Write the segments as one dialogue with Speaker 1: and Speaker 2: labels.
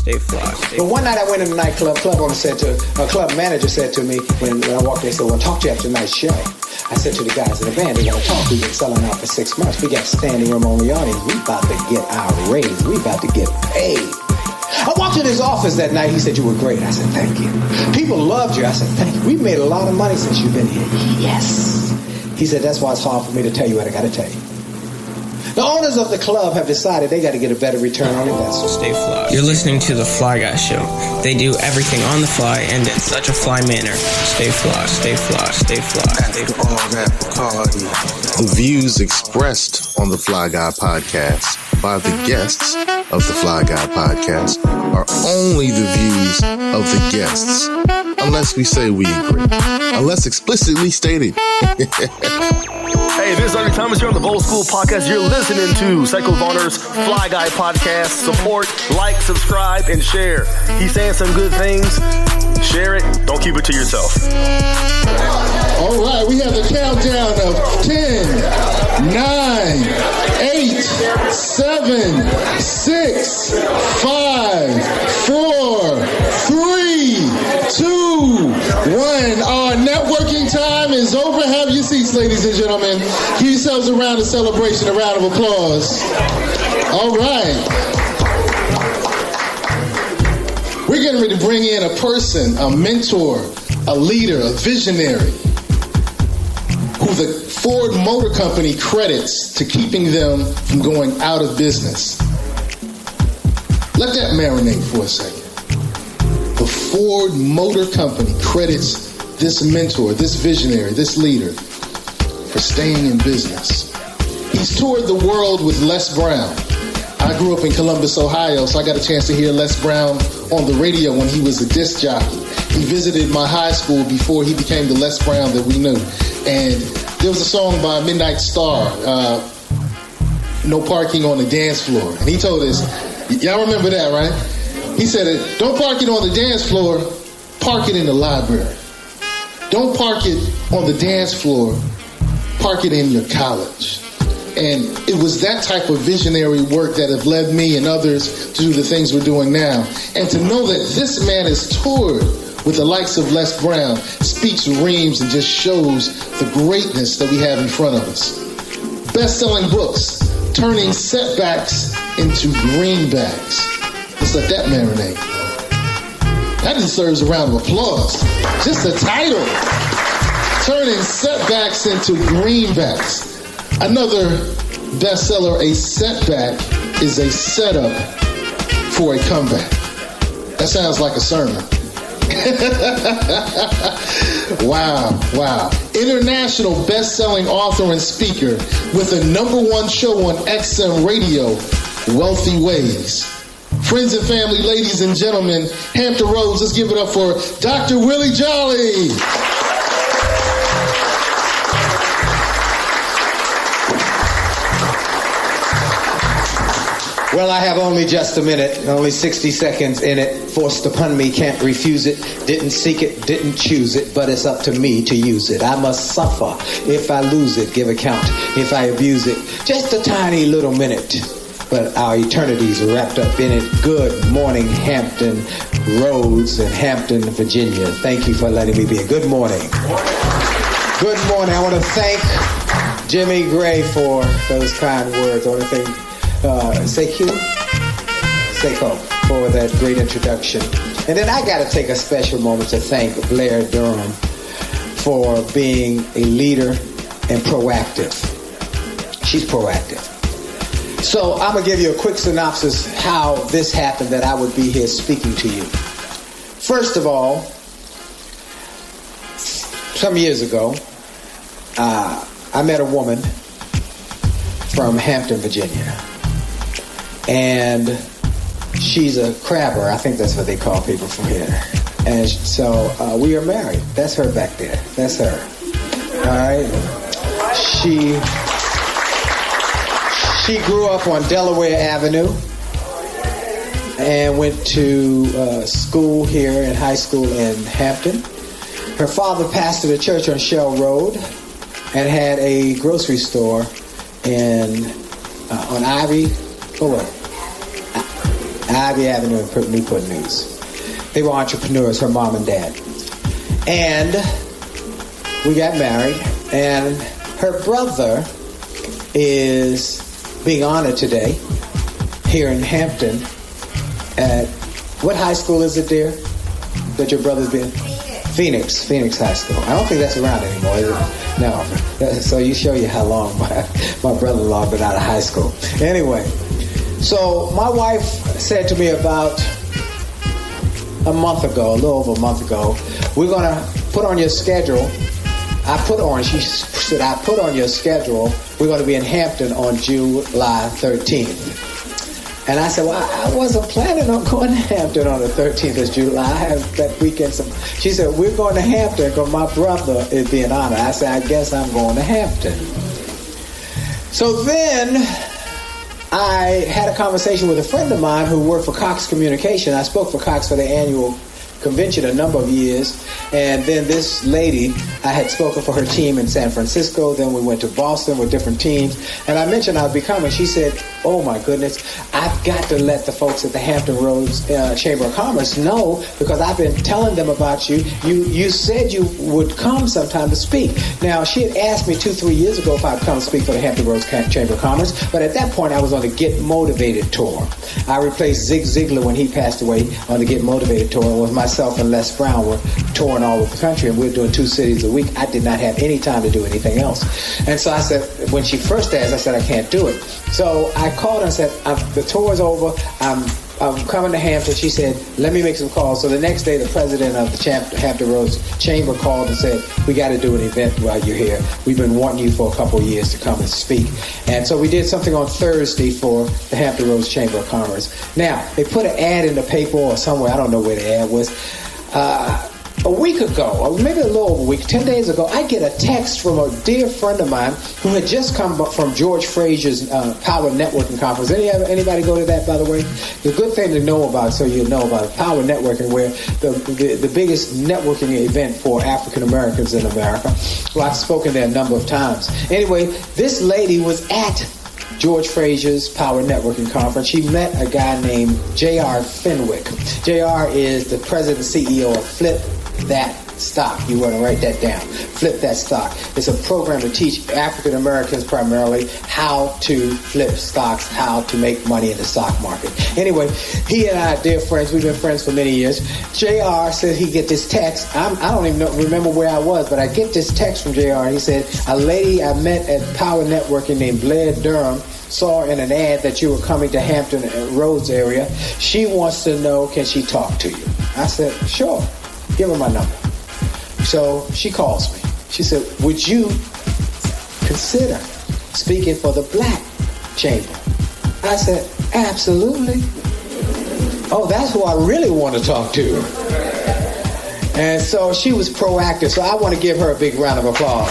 Speaker 1: stay fly.
Speaker 2: But one night I went in the nightclub. Club manager said to me when I walked in, he said, "Well, talk to you after tonight's show." I said to the guys in the band, "They got to talk. We've been selling out for 6 months. We got standing room only audience. We about to get our raise. We about to get paid." I walked in his office that night. He said, "You were great." I said, "Thank you." "People loved you." I said, "Thank you." "We've made a lot of money since you've been here." "Yes." He said, "That's why it's hard for me to tell you what I got to tell you." The owners of the club have decided they got to get a better return on investment.
Speaker 1: Stay fly. You're listening to The Fly Guy Show. They do everything on the fly and in such a fly manner. Stay fly, stay fly, stay fly, stay fly.
Speaker 3: All that Bacardi. The views expressed on The Fly Guy Podcast by the guests of The Fly Guy Podcast are only the views of the guests, unless we say we agree, unless explicitly stated.
Speaker 4: Hey, this is Ernie Thomas here on the Bold School Podcast. You're listening to Seko Vonner's Fly Guy Podcast. Support, like, subscribe, and share. He's saying some good things. Share it. Don't keep it to yourself.
Speaker 5: All right, we have the countdown of 10, 9, 8, 7, 6, 5, 4, 3, 2, 1. Our networking time is over. Have your seats, ladies and gentlemen. Give yourselves a round of celebration, a round of applause. All right. We're getting ready to bring in a person, a mentor, a leader, a visionary, who the Ford Motor Company credits to keeping them from going out of business. Let that marinate for a second. The Ford Motor Company credits this mentor, this visionary, this leader for staying in business. He's toured the world with Les Brown. I grew up in Columbus, Ohio, so I got a chance to hear Les Brown on the radio when he was a disc jockey. He visited my high school before he became the Les Brown that we knew. And there was a song by Midnight Star, No Parking on the Dance Floor. And he told us, y'all remember that, right? He said, "Don't park it on the dance floor, park it in the library. Don't park it on the dance floor, park it in your college." And it was that type of visionary work that have led me and others to do the things we're doing now. And to know that this man has toured with the likes of Les Brown speaks reams and just shows the greatness that we have in front of us. Best-selling books, turning setbacks into greenbacks. Let's let that marinate. That deserves a round of applause. Just the title. Turning setbacks into greenbacks. Another bestseller, a setback is a setup for a comeback. That sounds like a sermon. Wow. International best-selling author and speaker with a #1 show on XM Radio, Wealthy Ways. Friends and family, ladies and gentlemen, Hampton Roads, let's give it up for Dr. Willie Jolley.
Speaker 2: Well, I have only just a minute, only 60 seconds in it. Forced upon me, can't refuse it. Didn't seek it, didn't choose it, but it's up to me to use it. I must suffer if I lose it, give account if I abuse it. Just a tiny little minute, but our eternities are wrapped up in it. Good morning, Hampton Roads and Hampton, Virginia. Thank you for letting me be here. Good morning. Good morning. I want to thank Jimmy Gray for those kind words. I want to thank Seko for that great introduction. And then I got to take a special moment to thank Blair Durham for being a leader and proactive. She's proactive. So I'm going to give you a quick synopsis how this happened that I would be here speaking to you. First of all, some years ago, I met a woman from Hampton, Virginia. And she's a crabber. I think that's what they call people from here. And so we are married. That's her back there. That's her. All right. She grew up on Delaware Avenue and went to school here in high school in Hampton. Her father pastored a church on Shell Road and had a grocery store on Ivy. Ivy Avenue in Newport News. They were entrepreneurs, her mom and dad. And we got married, and her brother is being honored today here in Hampton at, what high school is it, dear, that your brother's been? Phoenix High School. I don't think that's around anymore, is it? No. So you show you how long my brother-in-law been out of high school. Anyway, so my wife said to me about a little over a month ago, we're going to put on your schedule. She said, I put on your schedule, we're going to be in Hampton on July 13th. And I said, well, I wasn't planning on going to Hampton on the 13th of July. I have that weekend. She said, we're going to Hampton because my brother is being honored. I said, I guess I'm going to Hampton. So then I had a conversation with a friend of mine who worked for Cox Communication. I spoke for Cox for the annual convention a number of years, and then this lady, I had spoken for her team in San Francisco, then we went to Boston with different teams, and I mentioned I'd be coming. She said, oh my goodness, I've got to let the folks at the Hampton Roads Chamber of Commerce know, because I've been telling them about you. You said you would come sometime to speak. Now, she had asked me 2-3 years ago if I'd come speak for the Hampton Roads Chamber of Commerce, but at that point I was on the Get Motivated tour. I replaced Zig Ziglar when he passed away on the Get Motivated tour, and with myself and Les Brown were touring all over the country, and we were doing 2 cities a week. I did not have any time to do anything else. And so I said, when she first asked, I said, I can't do it. So I called her and said, the tour's over. I'm coming to Hampton. She said, let me make some calls. So the next day, the president of the Hampton Roads Chamber called and said, we got to do an event while you're here. We've been wanting you for a couple of years to come and speak. And so we did something on Thursday for the Hampton Roads Chamber of Commerce. Now, they put an ad in the paper or somewhere. I don't know where the ad was. A week ago, or maybe a little over a week, 10 days ago, I get a text from a dear friend of mine who had just come from George Frazier's Power Networking Conference. Anybody go to that, by the way? The good thing to know about, so you know about Power Networking, where the biggest networking event for African Americans in America. Well, I've spoken there a number of times. Anyway, this lady was at George Frazier's Power Networking Conference. She met a guy named J.R. Fenwick. J.R. is the president and CEO of Flip That Stock. You want to write that down. Flip That Stock. It's a program to teach African Americans primarily how to flip stocks, how to make money in the stock market. Anyway, he and I are dear friends. We've been friends for many years. JR said he get this text. I don't even remember where I was, but I get this text from JR. He said, a lady I met at Power Networking named Blair Durham saw in an ad that you were coming to Hampton Roads area. She wants to know, can she talk to you? I said, sure. Give her my number. So she calls me. She said, would you consider speaking for the Black Chamber? I said, absolutely. Oh, that's who I really want to talk to. And so she was proactive. So I want to give her a big round of applause.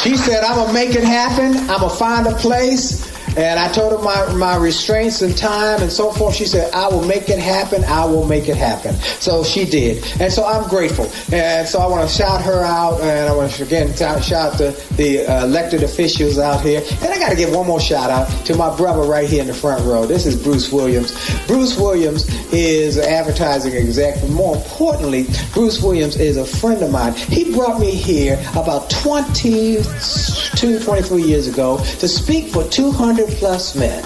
Speaker 2: She said, I'm going to make it happen. I'm going to find a place. And I told her my restraints and time and so forth. She said, I will make it happen. I will make it happen. So she did. And so I'm grateful. And so I want to shout her out. And I want to, again, shout the elected officials out here. And I got to give one more shout out to my brother right here in the front row. This is Bruce Williams. Bruce Williams is an advertising exec. But more importantly, Bruce Williams is a friend of mine. He brought me here about 23 years ago to speak for 200 plus men.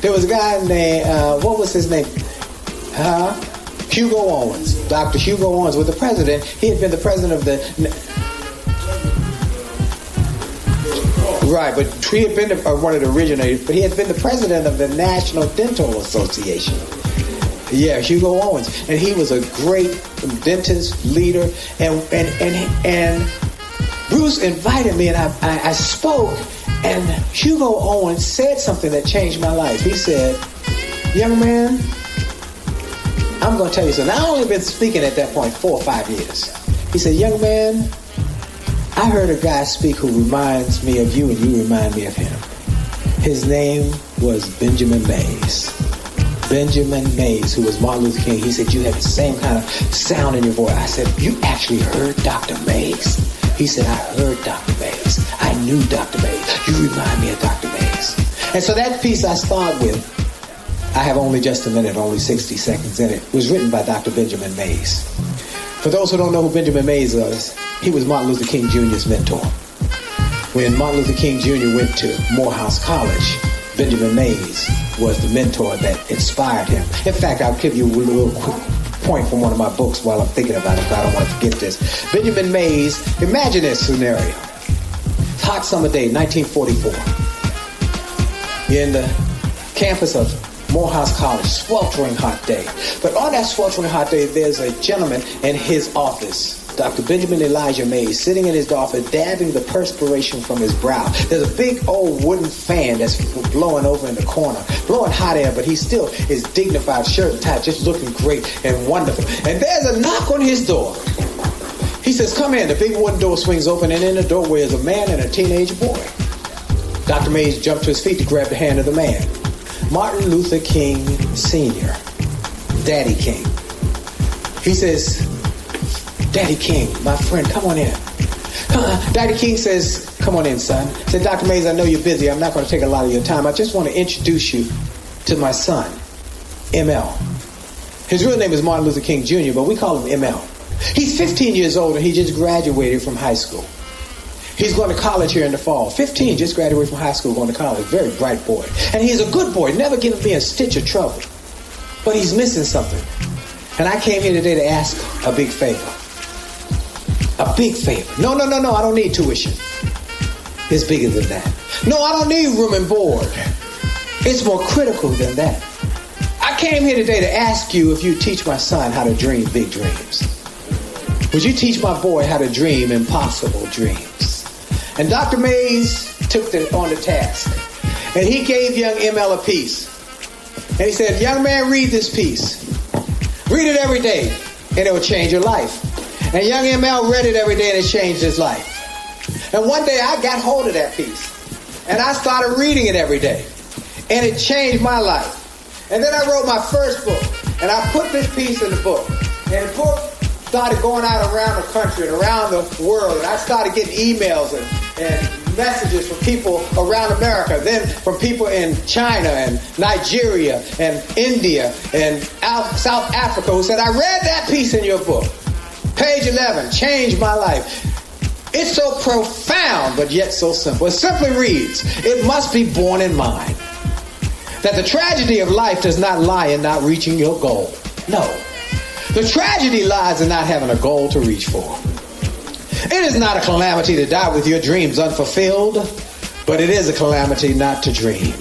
Speaker 2: There was a guy named, what was his name? Hugo Owens. Dr. Hugo Owens was the president. He had been the president of the... Right, but he had been one of the originators, but he had been the president of the National Dental Association. Yeah, Hugo Owens. And he was a great dentist, leader, and Bruce invited me, and I spoke, and Hugo Owens said something that changed my life. He said, young man, I'm going to tell you something. I only been speaking at that point 4 or 5 years. He said, young man, I heard a guy speak who reminds me of you, and you remind me of him. His name was Benjamin Mays. Benjamin Mays, who was Martin Luther King. He said, you have the same kind of sound in your voice. I said, you actually heard Dr. Mays? He said, I heard Dr. Mays. I knew Dr. Mays. You remind me of Dr. Mays. And so that piece I start with, I have only just a minute, only 60 seconds in it, was written by Dr. Benjamin Mays. For those who don't know who Benjamin Mays was, he was Martin Luther King Jr.'s mentor. When Martin Luther King Jr. went to Morehouse College, Benjamin Mays was the mentor that inspired him. In fact, I'll give you a little quick point from one of my books while I'm thinking about it, but I don't want to forget this. Benjamin Mays, imagine this scenario. Hot summer day, 1944. You're in the campus of Morehouse College, sweltering hot day. But on that sweltering hot day, there's a gentleman in his office, Dr. Benjamin Elijah Mays, sitting in his office, dabbing the perspiration from his brow. There's a big old wooden fan that's blowing over in the corner, blowing hot air, but he still is dignified, shirt and tie, just looking great and wonderful. And there's a knock on his door. He says, come in. The big wooden door swings open, and in the doorway is a man and a teenage boy. Dr. Mays jumped to his feet to grab the hand of the man. Martin Luther King Sr., Daddy King. He says, Daddy King, my friend, come on in. Daddy King says, come on in, son. I said, Dr. Mays, I know you're busy. I'm not going to take a lot of your time. I just want to introduce you to my son, ML. His real name is Martin Luther King Jr., but we call him ML. He's 15 years old, and he just graduated from high school. He's going to college here in the fall. 15, just graduated from high school, going to college. Very bright boy. And he's a good boy, never given me a stitch of trouble. But he's missing something. And I came here today to ask a big favor. A big favor. No, I don't need tuition. It's bigger than that. No, I don't need room and board. It's more critical than that. I came here today to ask you if you teach my son how to dream big dreams. Would you teach my boy how to dream impossible dreams? And Dr. Mays took on the task. And he gave young ML a piece. And he said, young man, read this piece. Read it every day, and it will change your life. And young ML read it every day, and it changed his life. And one day, I got hold of that piece. And I started reading it every day. And it changed my life. And then I wrote my first book. And I put this piece in the book. And the book started going out around the country and around the world. And I started getting emails and messages from people around America, then from people in China and Nigeria and India and South Africa who said, I read that piece in your book. Page 11, changed my life. It's so profound, but yet so simple. It simply reads, it must be borne in mind that the tragedy of life does not lie in not reaching your goal. No. The tragedy lies in not having a goal to reach for. It is not a calamity to die with your dreams unfulfilled, but it is a calamity not to dream.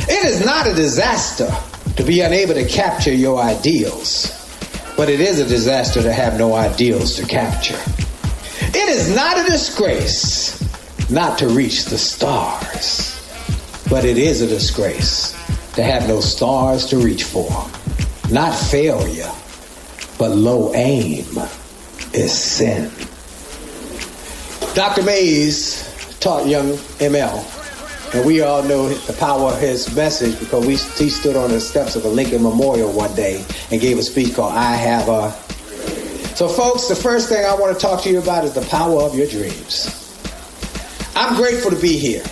Speaker 2: It is not a disaster to be unable to capture your ideals, but it is a disaster to have no ideals to capture. It is not a disgrace not to reach the stars, but it is a disgrace to have no stars to reach for. Not failure, but low aim is sin. Dr. Mays taught young ML, and we all know the power of his message because he stood on the steps of a Lincoln Memorial one day and gave a speech called I Have a... So folks, the first thing I want to talk to you about is the power of your dreams. I'm grateful to be here.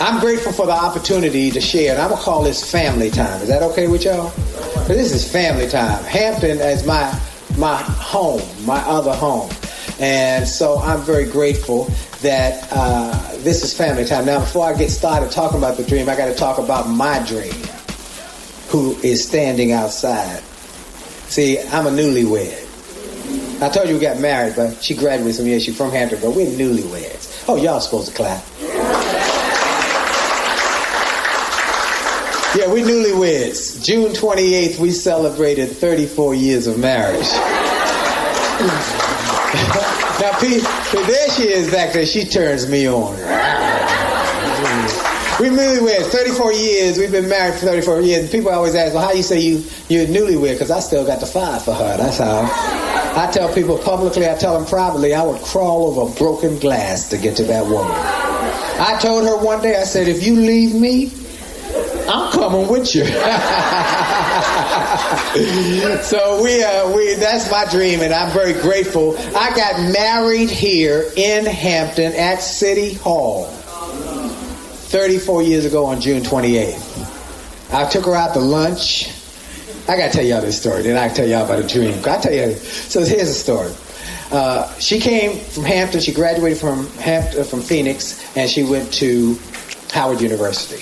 Speaker 2: I'm grateful for the opportunity to share, and I'm going to call this family time. Is that okay with y'all? Because this is family time. Hampton is my home, my other home. And so I'm very grateful that this is family time. Now, before I get started talking about the dream, I got to talk about my dream, who is standing outside. See, I'm a newlywed. I told you we got married, but she graduated some years. She's from Hampton, but we're newlyweds. Oh, y'all supposed to clap. Yeah, we're newlyweds. June 28th, we celebrated 34 years of marriage. Now, there she is back there. She turns me on. We're newlyweds, 34 years. We've been married for 34 years. And people always ask, well, how you say you're newlywed? Because I still got the fire for her. That's how. I tell people publicly, I tell them privately, I would crawl over broken glass to get to that woman. I told her one day, I said, if you leave me, I'm coming with you. So that's my dream, and I'm very grateful. I got married here in Hampton at City Hall 34 years ago on June 28th. I took her out to lunch. I got to tell y'all this story. Then I can tell y'all about a dream. I'll tell you. So here's the story. She came from Hampton. She graduated from Phoenix, and she went to Howard University.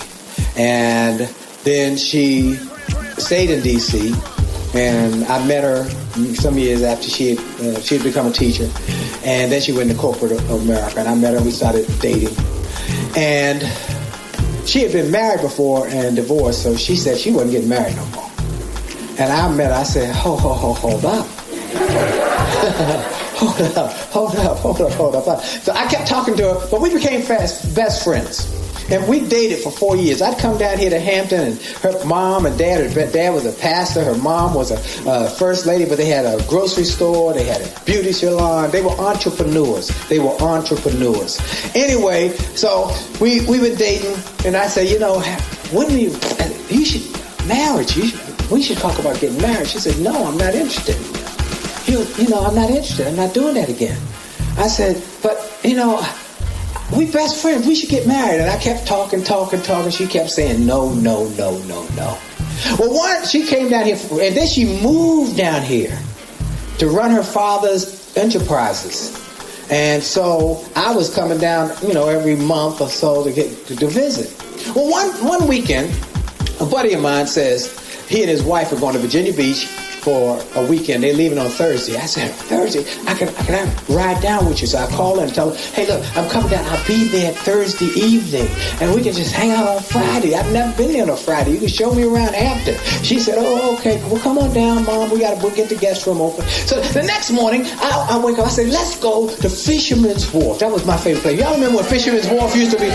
Speaker 2: And then she stayed in D.C., and I met her some years after she had become a teacher. And then she went to corporate America, and I met her. We started dating. And she had been married before and divorced, so she said she wasn't getting married no more. And I met her. I said, hold up. hold up. So I kept talking to her, but we became best friends. And we dated for 4 years. I'd come down here to Hampton, and her mom and dad was a pastor. Her mom was a first lady, but they had a grocery store. They had a beauty salon. They were entrepreneurs. Anyway, so we were dating, and I said, we should talk about getting married. She said, no, I'm not interested. I'm not interested. I'm not doing that again. I said, but, we best friends. We should get married. And I kept talking. She kept saying, no. Well, she came down here, and then she moved down here to run her father's enterprises. And so I was coming down, every month or so to visit. Well, one weekend, a buddy of mine says he and his wife are going to Virginia Beach for a weekend. They're leaving on Thursday. I said, Thursday? I can ride down with you. So I call her and tell her, hey, look, I'm coming down. I'll be there Thursday evening, and we can just hang out on Friday. I've never been there on a Friday. You can show me around Hampton. She said, oh, okay. Well, come on down, Mom. We'll get the guest room open. So the next morning, I wake up. I said, let's go to Fisherman's Wharf. That was my favorite place. Y'all remember when Fisherman's Wharf used to be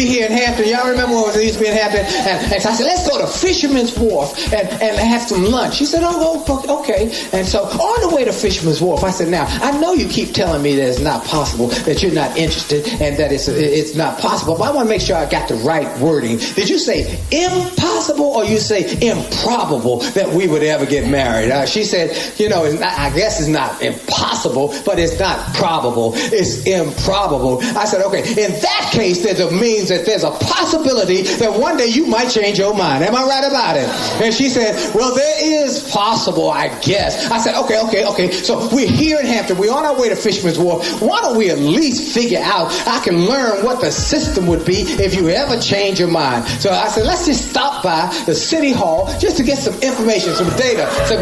Speaker 2: here in Hampton? Y'all remember when it used to be in Hampton? And so I said, let's go to Fisherman's Wharf and have some lunch. She said, oh, okay. And so on the way to Fisherman's Wharf, I said, now, I know you keep telling me that it's not possible, that you're not interested, and that it's not possible, but I want to make sure I got the right wording. Did you say impossible, or you say improbable that we would ever get married? She said, I guess it's not impossible, but it's not probable. It's improbable. I said, okay, in that case, that means that there's a possibility that one day you might change your mind. Am I right about it? And she said, well, there is possible, I guess. I said, okay. So we're here in Hampton. We're on our way to Fisherman's Wharf. Why don't we at least figure out, I can learn what the system would be if you ever change your mind. So I said, let's just stop by the city hall just to get some information, some data, some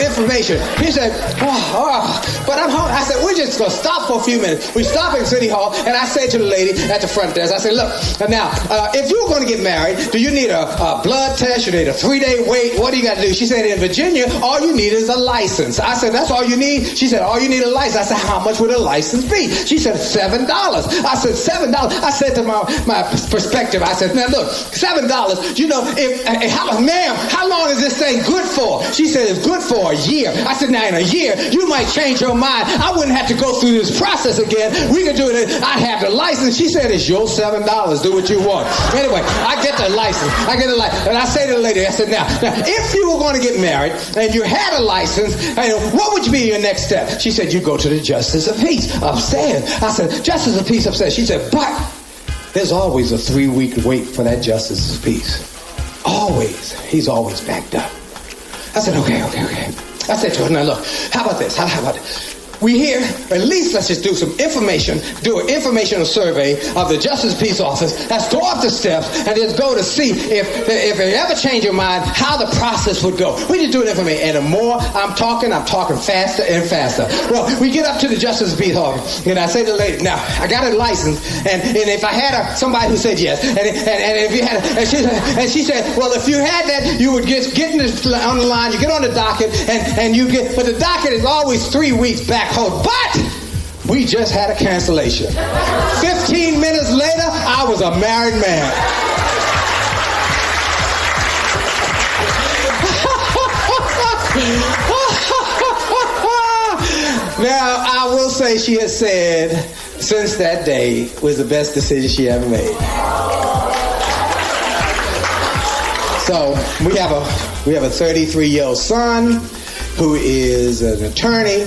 Speaker 2: information. He said, but I'm hungry. I said, we're just going to stop for a few minutes. We stop in City Hall, and I said to the lady at the front desk, I said, look, now, if you're going to get married, do you need a blood test? You need a 3-day wait? What do you got to do? She said, in Virginia, all you need is a license. I said, that's all you need? She said, all you need is a license. I said, how much would a license be? She said, $7. I said, $7? I said to my perspective, I said, now look, $7, ma'am, how long is this thing good for? She said, it's good for a year. I said, now in a year, you might change your mind. I wouldn't have to go through this process again. We could do it. I'd have the license. She said, it's your $7. Do what you want. Anyway, I get the license. And I say to the lady, I said, now, if you were going to get married and you had a license, what would be your next step? She said, you go to the Justice of Peace upstairs. I said, Justice of Peace upstairs. She said, but there's always a 3-week wait for that Justice of Peace. Always. He's always backed up. I said, okay. I said to her, now look, how about this? How about this? We here, at least let's just do an informational survey of the Justice Peace Office. Let's go up the steps and just go to see if they ever change your mind, how the process would go. We just do an information. And the more I'm talking faster and faster. Well, we get up to the Justice Peace Office, and I say to the lady, now, I got a license, and if I had somebody who said yes, and if you had, and she said, well, if you had that, you would get on the line, you get on the docket, and you get, but the docket is always 3 weeks back. But we just had a cancellation. 15 minutes later, I was a married man. Now, I will say she has said since that day was the best decision she ever made. So we have a 33-year-old son who is an attorney.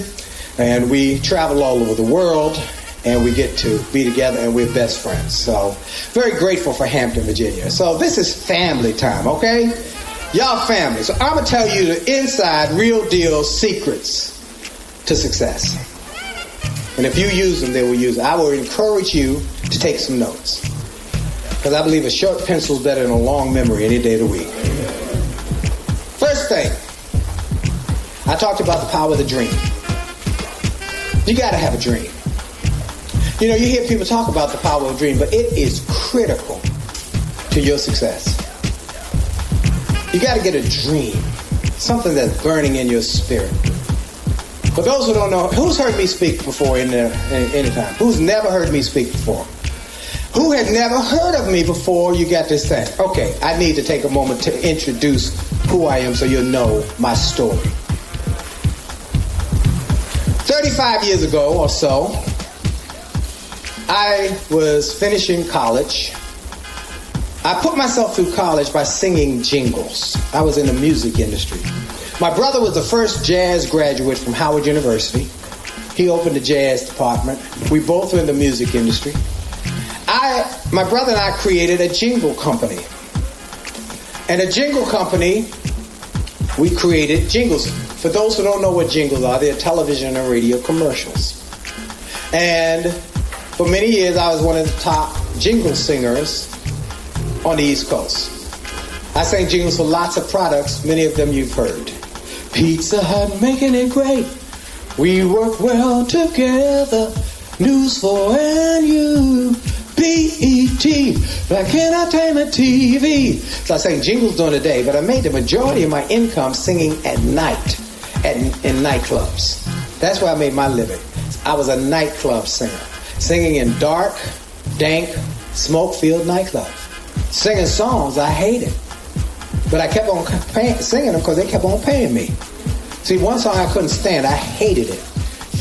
Speaker 2: And we travel all over the world, and we get to be together, and we're best friends. So very grateful for Hampton, Virginia. So this is family time, okay? Y'all family. So I'm going to tell you the inside, real deal secrets to success. And if you use them, they will use them. I will encourage you to take some notes, because I believe a short pencil is better than a long memory any day of the week. First thing, I talked about the power of the dream. You got to have a dream. You know, you hear people talk about the power of a dream, but it is critical to your success. You got to get a dream, something that's burning in your spirit. For those who don't know, who's heard me speak before any time? Who's never heard me speak before? Who had never heard of me before? You got this thing. Okay, I need to take a moment to introduce who I am so you'll know my story. 35 years ago or so, I was finishing college. I put myself through college by singing jingles. I was in the music industry. My brother was the first jazz graduate from Howard University. He opened the jazz department. We both were in the music industry. My brother and I created a jingle company. And a jingle company, we created jingles. For those who don't know what jingles are, they're television and radio commercials. And for many years, I was one of the top jingle singers on the East Coast. I sang jingles for lots of products, many of them you've heard. Pizza Hut making it great. We work well together. News for and you. BET, like entertainment TV. So I sang jingles during the day, but I made the majority of my income singing at night in nightclubs. That's where I made my living. I was a nightclub singer, singing in dark, dank, smoke-filled nightclubs. Singing songs I hated, but I kept on singing them because they kept on paying me. See, one song I couldn't stand, I hated it.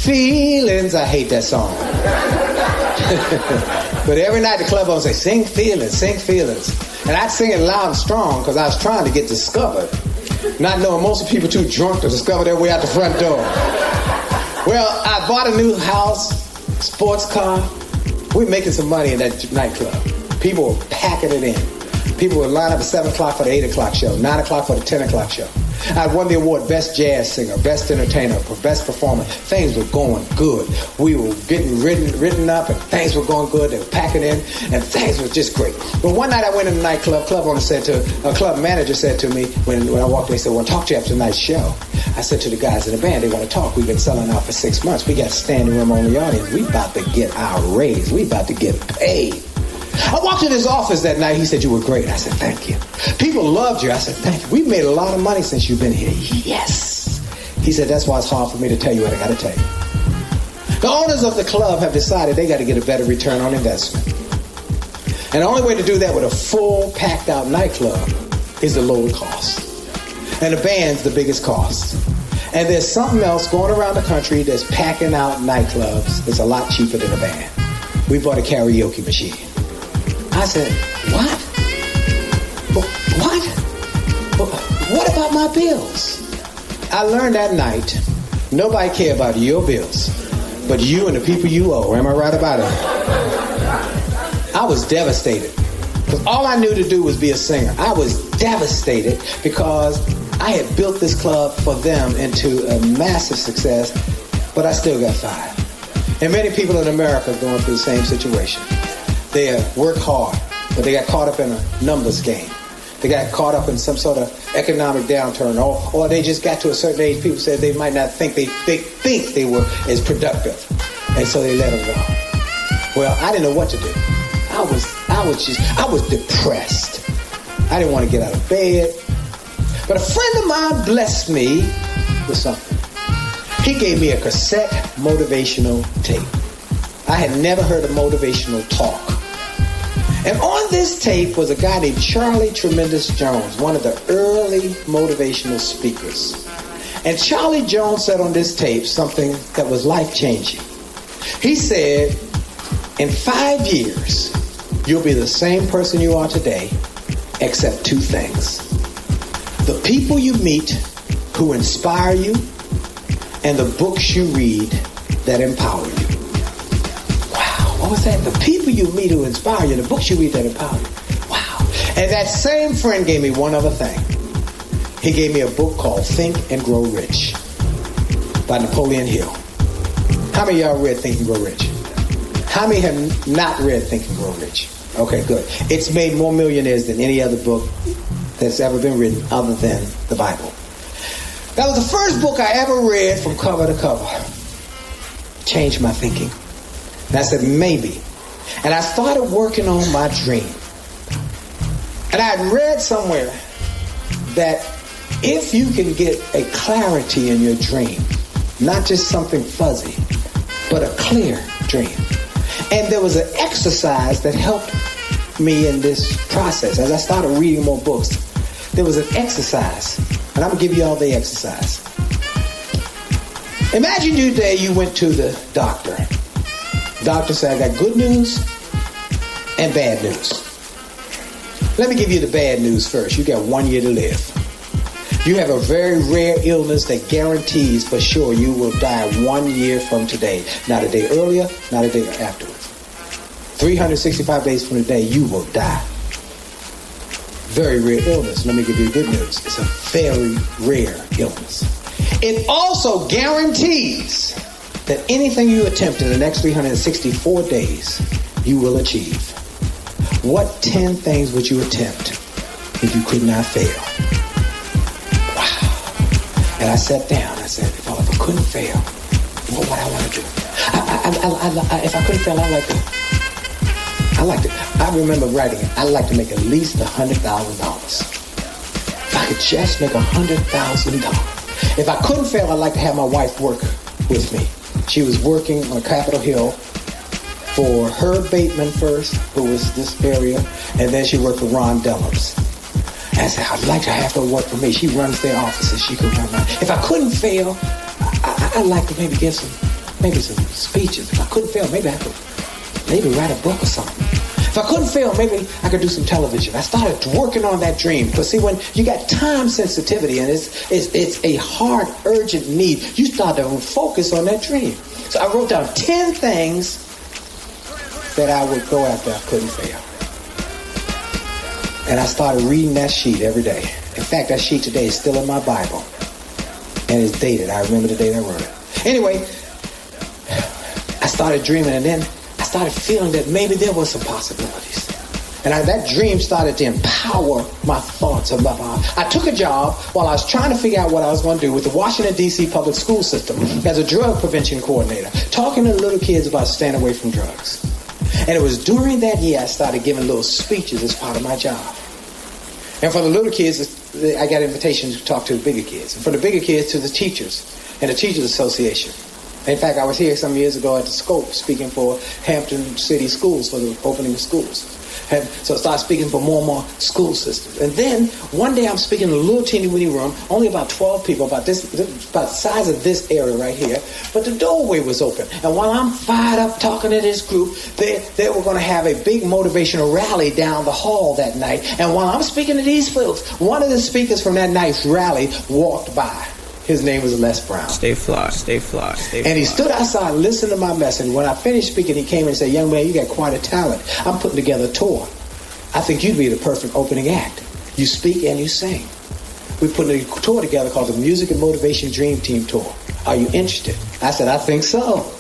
Speaker 2: Feelings, I hate that song. But every night the club owner would say, sing feelings. And I'd sing it loud and strong because I was trying to get discovered. Not knowing most of the people too drunk to discover their way out the front door. Well, I bought a new house, sports car. We were making some money in that nightclub. People were packing it in. People would line up at 7 o'clock for the 8 o'clock show, 9 o'clock for the 10 o'clock show. I won the award Best Jazz Singer, Best Entertainer, Best Performer. Things were going good. We were getting written up, and things were going good. They were packing in, and things were just great. But one night I went in the nightclub. Club manager said to me when I walked in, he said, "I want to talk to you after tonight's show." I said to the guys in the band, "They want to talk. We've been selling out for 6 months. We got standing room on the audience. We about to get our raise. We about to get paid." I walked in his office that night. He said, "You were great." I said, "Thank you." "People loved you." I said, "Thank you." "We've made a lot of money since you've been here." "Yes." He said, "That's why it's hard for me to tell you what I got to tell you." The owners of the club have decided they got to get a better return on investment. And the only way to do that with a full, packed-out nightclub is to lower the cost. And the band's the biggest cost. And there's something else going around the country that's packing out nightclubs that's a lot cheaper than a band. We bought a karaoke machine. I said, "What? What? What about my bills?" I learned that night, nobody cares about your bills, but you and the people you owe. Am I right about it? I was devastated. Because all I knew to do was be a singer. I was devastated because I had built this club for them into a massive success, but I still got fired. And many people in America are going through the same situation. They work hard, but they got caught up in a numbers game. They got caught up in some sort of economic downturn, or they just got to a certain age. People said they might not think they think they were as productive, and so they let them go. Well, I didn't know what to do. I was depressed. I didn't want to get out of bed. But a friend of mine blessed me with something. He gave me a cassette motivational tape. I had never heard of motivational talk. And on this tape was a guy named Charlie Tremendous Jones, one of the early motivational speakers. And Charlie Jones said on this tape something that was life-changing. He said, "In 5 years, you'll be the same person you are today, except 2 things. The people you meet who inspire you, and the books you read that empower you." was that? The people you meet who inspire you, the books you read that empower you. Wow. And that same friend gave me one other thing. He gave me a book called Think and Grow Rich by Napoleon Hill. How many of y'all read Think and Grow Rich? How many have not read Think and Grow Rich? Okay, good. It's made more millionaires than any other book that's ever been written other than the Bible. That was the first book I ever read from cover to cover. Changed my thinking. And I said, maybe. And I started working on my dream. And I had read somewhere that if you can get a clarity in your dream, not just something fuzzy, but a clear dream. And there was an exercise that helped me in this process. As I started reading more books, there was an exercise. And I'm going to give you all the exercise. Imagine today you went to the doctor. The doctor said, I got good news and bad news. Let me give you the bad news first. You got 1 year to live. You have a very rare illness that guarantees for sure you will die 1 year from today. Not a day earlier, not a day afterwards. 365 days from today, you will die. Very rare illness. Let me give you good news. It's a very rare illness. It also guarantees that anything you attempt in the next 364 days, you will achieve. What 10 things would you attempt if you could not fail? Wow. And I sat down. I said, if I couldn't fail, what would I want to do? If I couldn't fail, I remember writing it. I'd like to make at least $100,000. If I could just make $100,000. If I couldn't fail, I'd like to have my wife work with me. She was working on Capitol Hill for Herb Bateman first, who was this area, and then she worked for Ron Dellums. And I said, I'd like to have her work for me. She runs their offices. She could run mine. If I couldn't fail, I'd like to maybe give some speeches. If I couldn't fail, maybe I could write a book or something. If I couldn't fail, maybe I could do some television. I started working on that dream. Because see, when you got time sensitivity and it's a hard, urgent need, you start to focus on that dream. So I wrote down 10 things that I would go after I couldn't fail. And I started reading that sheet every day. In fact, that sheet today is still in my Bible. And it's dated. I remember the date I wrote it. Anyway, I started dreaming, and then I started feeling that maybe there were some possibilities. And that dream started to empower my thoughts about I took a job while I was trying to figure out what I was going to do with the Washington, D.C. public school system as a drug prevention coordinator, talking to little kids about staying away from drugs. And it was during that year I started giving little speeches as part of my job. And for the little kids, I got invitations to talk to the bigger kids. And for the bigger kids, to the teachers and the Teachers Association. In fact, I was here some years ago at the Scope speaking for Hampton City Schools for the opening of schools. And so I started speaking for more and more school systems. And then one day I'm speaking in a little teeny weeny room, only about 12 people, about the size of this area right here. But the doorway was open. And while I'm fired up talking to this group, they were going to have a big motivational rally down the hall that night. And while I'm speaking to these folks, one of the speakers from that night's rally walked by. His name was Les Brown.
Speaker 1: Stay fly, stay fly, stay fly.
Speaker 2: And he stood outside, listened to my message. When I finished speaking, he came and said, young man, you got quite a talent. I'm putting together a tour. I think you'd be the perfect opening act. You speak and you sing. We put a tour together called the Music and Motivation Dream Team Tour. Are you interested? I said, I think so.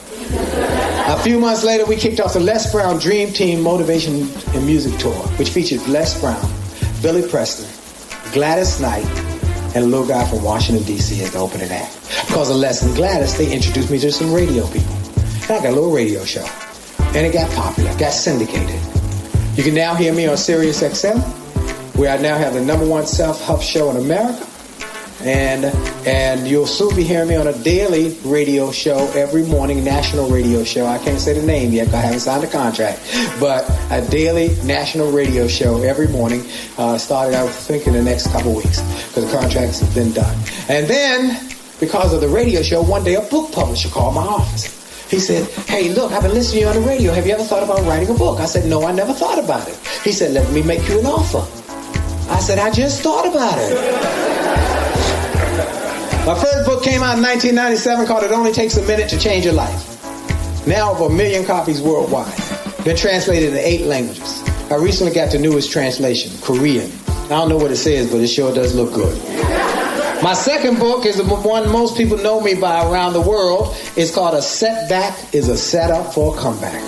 Speaker 2: A few months later, we kicked off the Les Brown Dream Team Motivation and Music Tour, which featured Les Brown, Billy Preston, Gladys Knight, and a little guy from Washington, D.C. as the opening act. Because of Les and Gladys, they introduced me to some radio people. And I got a little radio show. And it got popular, got syndicated. You can now hear me on Sirius XM, where I now have the #1 self-help show in America. And you'll soon be hearing me on a daily radio show every morning, national radio show. I can't say the name yet because I haven't signed a contract. But a daily national radio show every morning started, I think, in the next couple weeks because the contracts have been done. And then, because of the radio show, one day a book publisher called my office. He said, hey, look, I've been listening to you on the radio. Have you ever thought about writing a book? I said, no, I never thought about it. He said, let me make you an offer. I said, I just thought about it. My first book came out in 1997 called It Only Takes a Minute to Change Your Life. Now over 1 million copies worldwide. Been translated into 8 languages. I recently got the newest translation, Korean. I don't know what it says, but it sure does look good. My second book is the one most people know me by around the world. It's called A Setback is a Setup for a Comeback.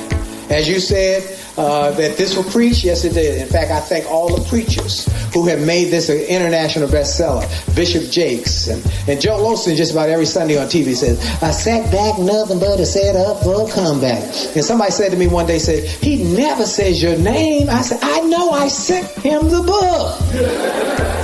Speaker 2: As you said, that this will preach, yes it did. In fact, I thank all the preachers who have made this an international bestseller. Bishop Jakes and Joel Osteen just about every Sunday on TV says, a setback, nothing but a setup for a comeback. And somebody said to me one day, said, he never says your name. I said, I know, I sent him the book.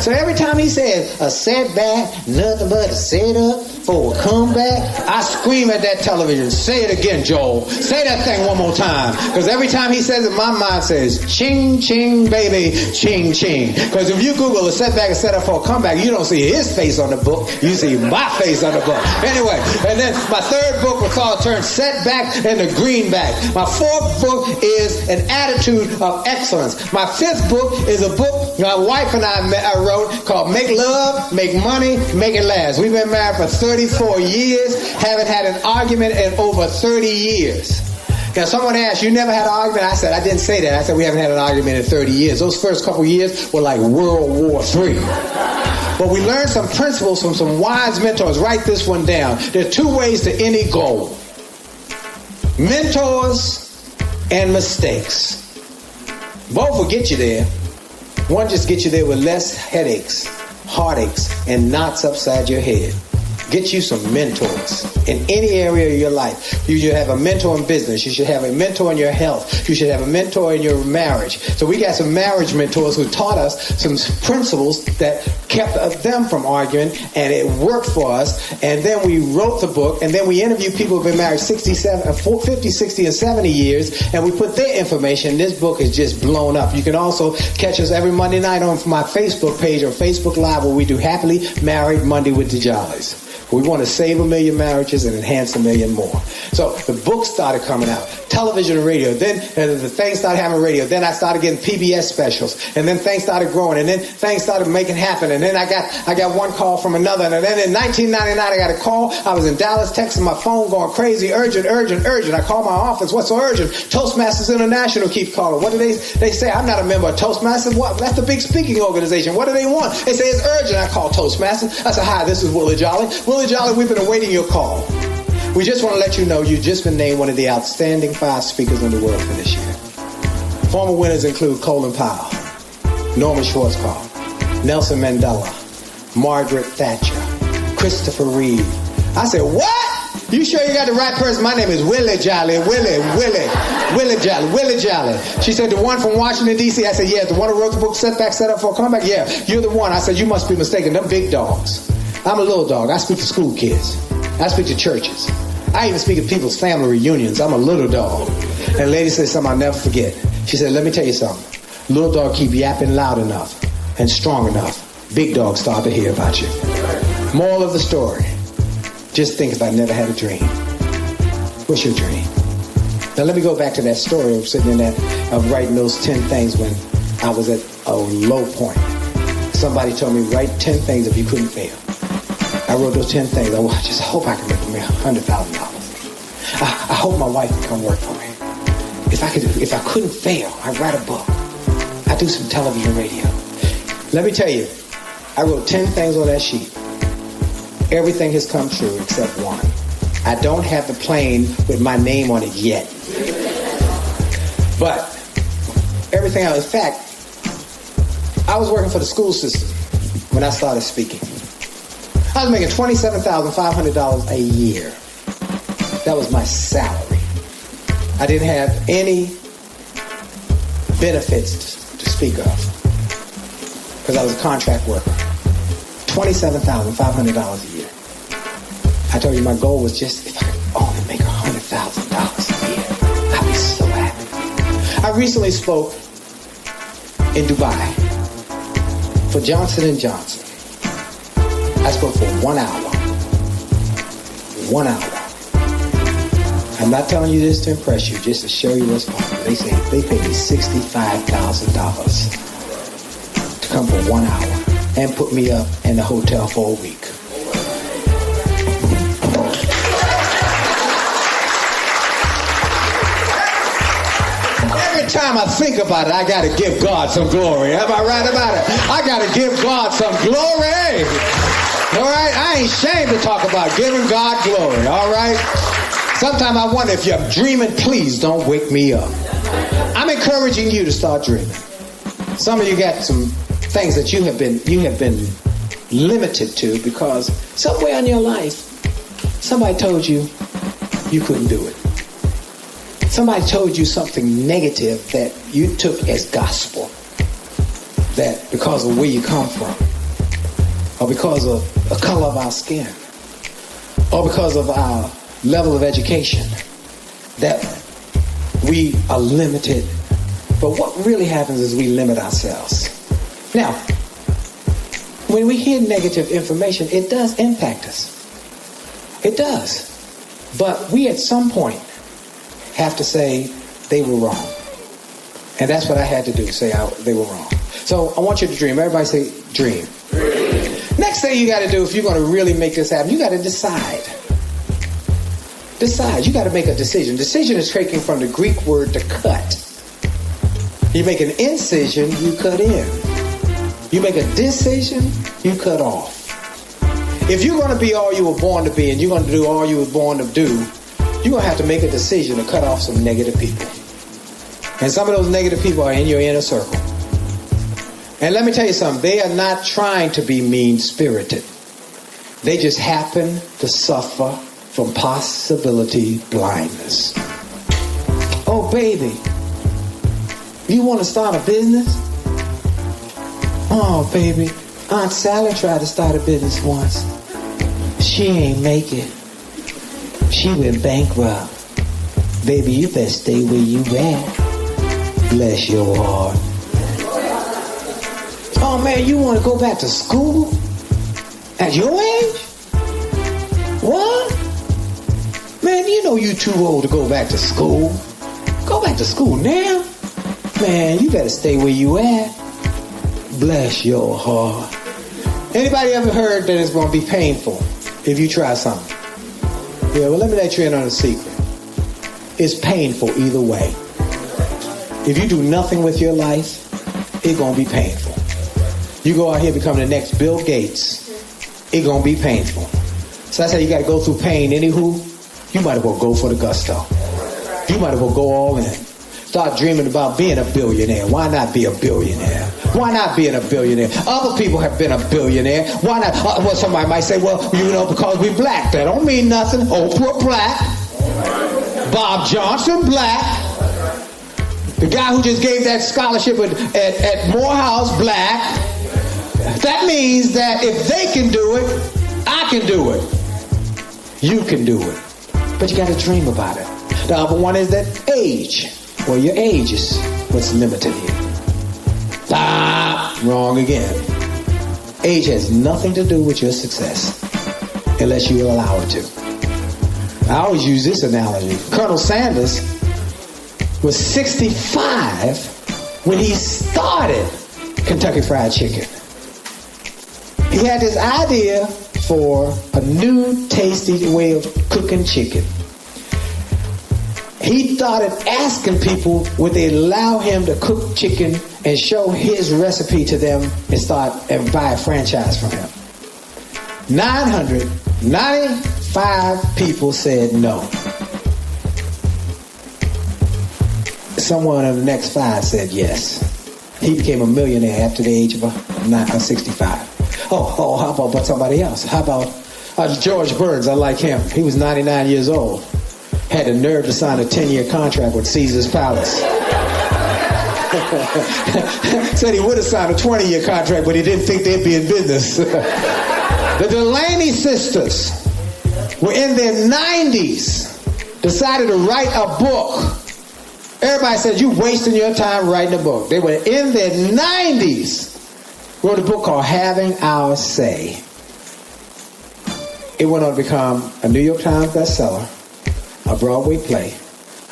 Speaker 2: So every time he says, a setback, nothing but a setup for a comeback, I scream at that television, say it again, Joel. Say that thing one more time. Because every time he says it, my mind says, ching, ching, baby, ching, ching. Because if you Google a setback and setup for a comeback, you don't see his face on the book. You see my face on the book. Anyway, and then my third book was called Turn Setback into Greenback. My fourth book is An Attitude of Excellence. My fifth book is a book my wife and I wrote called Make Love, Make Money, Make It Last. We've been married for 34 years, haven't had an argument in over 30 years. Now, someone asked, you never had an argument? I said, I didn't say that. I said, we haven't had an argument in 30 years. Those first couple years were like World War III. But we learned some principles from some wise mentors. Write this one down. There are 2 ways to any goal. Mentors and mistakes. Both will get you there. One just gets you there with less headaches, heartaches, and knots upside your head. Get you some mentors in any area of your life. You should have a mentor in business. You should have a mentor in your health. You should have a mentor in your marriage. So we got some marriage mentors who taught us some principles that kept them from arguing, and it worked for us. And then we wrote the book, and then we interviewed people who've been married 50, 60, and 70 years, and we put their information. This book is just blown up. You can also catch us every Monday night on my Facebook page or Facebook Live, where we do Happily Married Monday with the Jollies. We want to save 1 million marriages and enhance 1 million more. So the book started coming out, television and radio. Then the thing started having radio. Then I started getting PBS specials. And then things started growing. And then things started making happen. And then I got one call from another. And then in 1999, I got a call. I was in Dallas, Texas, my phone going crazy. Urgent, urgent, urgent. I called my office. What's so urgent? Toastmasters International keep calling. What do they say? I'm not a member of Toastmasters. What? That's the big speaking organization. What do they want? They say it's urgent. I call Toastmasters. I said, hi, this is Willie Jolley. Willie Jolley, we've been awaiting your call. We just want to let you know you've just been named one of the outstanding 5 speakers in the world for this year. Former winners include Colin Powell, Norman Schwarzkopf, Nelson Mandela, Margaret Thatcher, Christopher Reeve. I said, what? You sure you got the right person? My name is Willie Jolley. Willie Jolley. She said, the one from Washington, D.C. I said, yeah, the one who wrote the book Setback, Set Up for a Comeback? Yeah, you're the one. I said, you must be mistaken. Them big dogs. I'm a little dog. I speak to school kids. I speak to churches. I even speak at people's family reunions. I'm a little dog. And a lady said something I'll never forget. She said, let me tell you something. Little dog keep yapping loud enough and strong enough. Big dogs start to hear about you. Moral of the story. Just think if I never had a dream. What's your dream? Now let me go back to that story of sitting in that, of writing those 10 things when I was at a low point. Somebody told me, write 10 things if you couldn't fail. I wrote those 10 things. I just hope I can make $100,000. I hope my wife can come work for me. If I couldn't fail, I'd write a book. I'd do some television radio. Let me tell you, I wrote 10 things on that sheet. Everything has come true except one. I don't have the plane with my name on it yet. But everything else, in fact, I was working for the school system when I started speaking. I was making $27,500 a year. That was my salary. I didn't have any benefits to speak of because I was a contract worker. $27,500 a year. I told you my goal was just if I could only make $100,000 a year, I'd be so happy. I recently spoke in Dubai for Johnson & Johnson. I spoke for 1 hour. 1 hour. I'm not telling you this to impress you, just to show you what's possible. They say they paid me $65,000 to come for 1 hour and put me up in the hotel for a week. every time I think about it, I got to give God some glory. Am I right about it? I got to give God some glory. All right? I ain't ashamed to talk about giving God glory. All right? Sometimes I wonder if you're dreaming, please don't wake me up. I'm encouraging you to start dreaming. Some of you got some things that you have been limited to because somewhere in your life, somebody told you you couldn't do it. Somebody told you something negative that you took as gospel. That because of where you come from, or because of the color of our skin, or because of our level of education, that we are limited. But what really happens is we limit ourselves. Now, when we hear negative information, it does impact us. It does. But we at some point have to say they were wrong. And that's what I had to do, say they were wrong. So I want you to dream. Everybody say dream. Next thing you got to do, if you're going to really make this happen, you got to decide. Decide. You got to make a decision. Decision is taken from the Greek word to cut. You make an incision, you cut in. You make a decision, you cut off. If you're going to be all you were born to be and you're going to do all you were born to do, you're going to have to make a decision to cut off some negative people. And some of those negative people are in your inner circle. And let me tell you something, they are not trying to be mean-spirited. They just happen to suffer from possibility blindness. Oh, baby, you want to start a business? Oh, baby, Aunt Sally tried to start a business once. She ain't make it. She went bankrupt. Baby, you better stay where you at. Bless your heart. Oh, man, you want to go back to school? At your age? What? Man, you know you too old to go back to school. Go back to school now? Man, you better stay where you at. Bless your heart. Anybody ever heard that it's going to be painful if you try something? Yeah, well, let me let you in on a secret. It's painful either way. If you do nothing with your life, it's going to be painful. You go out here become the next Bill Gates, it's going to be painful. So that's how you got to go through pain. Anywho, you might as well go for the gusto. You might as well go all in. Start dreaming about being a billionaire. Why not be a billionaire? Why not being a billionaire? Other people have been a billionaire. Why not? Well, somebody might say, well, you know, because we black. That don't mean nothing. Oprah black. Bob Johnson black. The guy who just gave that scholarship at Morehouse black. That means that if they can do it, I can do it. You can do it. But you got to dream about it. The other one is that age. Well, your age is what's limiting you. Wrong again. Age has nothing to do with your success unless you allow it to. I always use this analogy. Colonel Sanders was 65 when he started Kentucky Fried Chicken. He had this idea for a new tasty way of cooking chicken. He started asking people would they allow him to cook chicken and show his recipe to them and buy a franchise from him. 995 people said no. Someone of the next 5 said yes. He became a millionaire after the age of 65. Oh, how about somebody else? How about George Burns? I like him. He was 99 years old. Had the nerve to sign a 10-year contract with Caesar's Palace. Said he would have signed a 20-year contract, but he didn't think they'd be in business. The Delaney sisters were in their 90s, decided to write a book. Everybody said, you wasting your time writing a book. They were in their 90s, wrote a book called Having Our Say. It went on to become a New York Times bestseller, a Broadway play,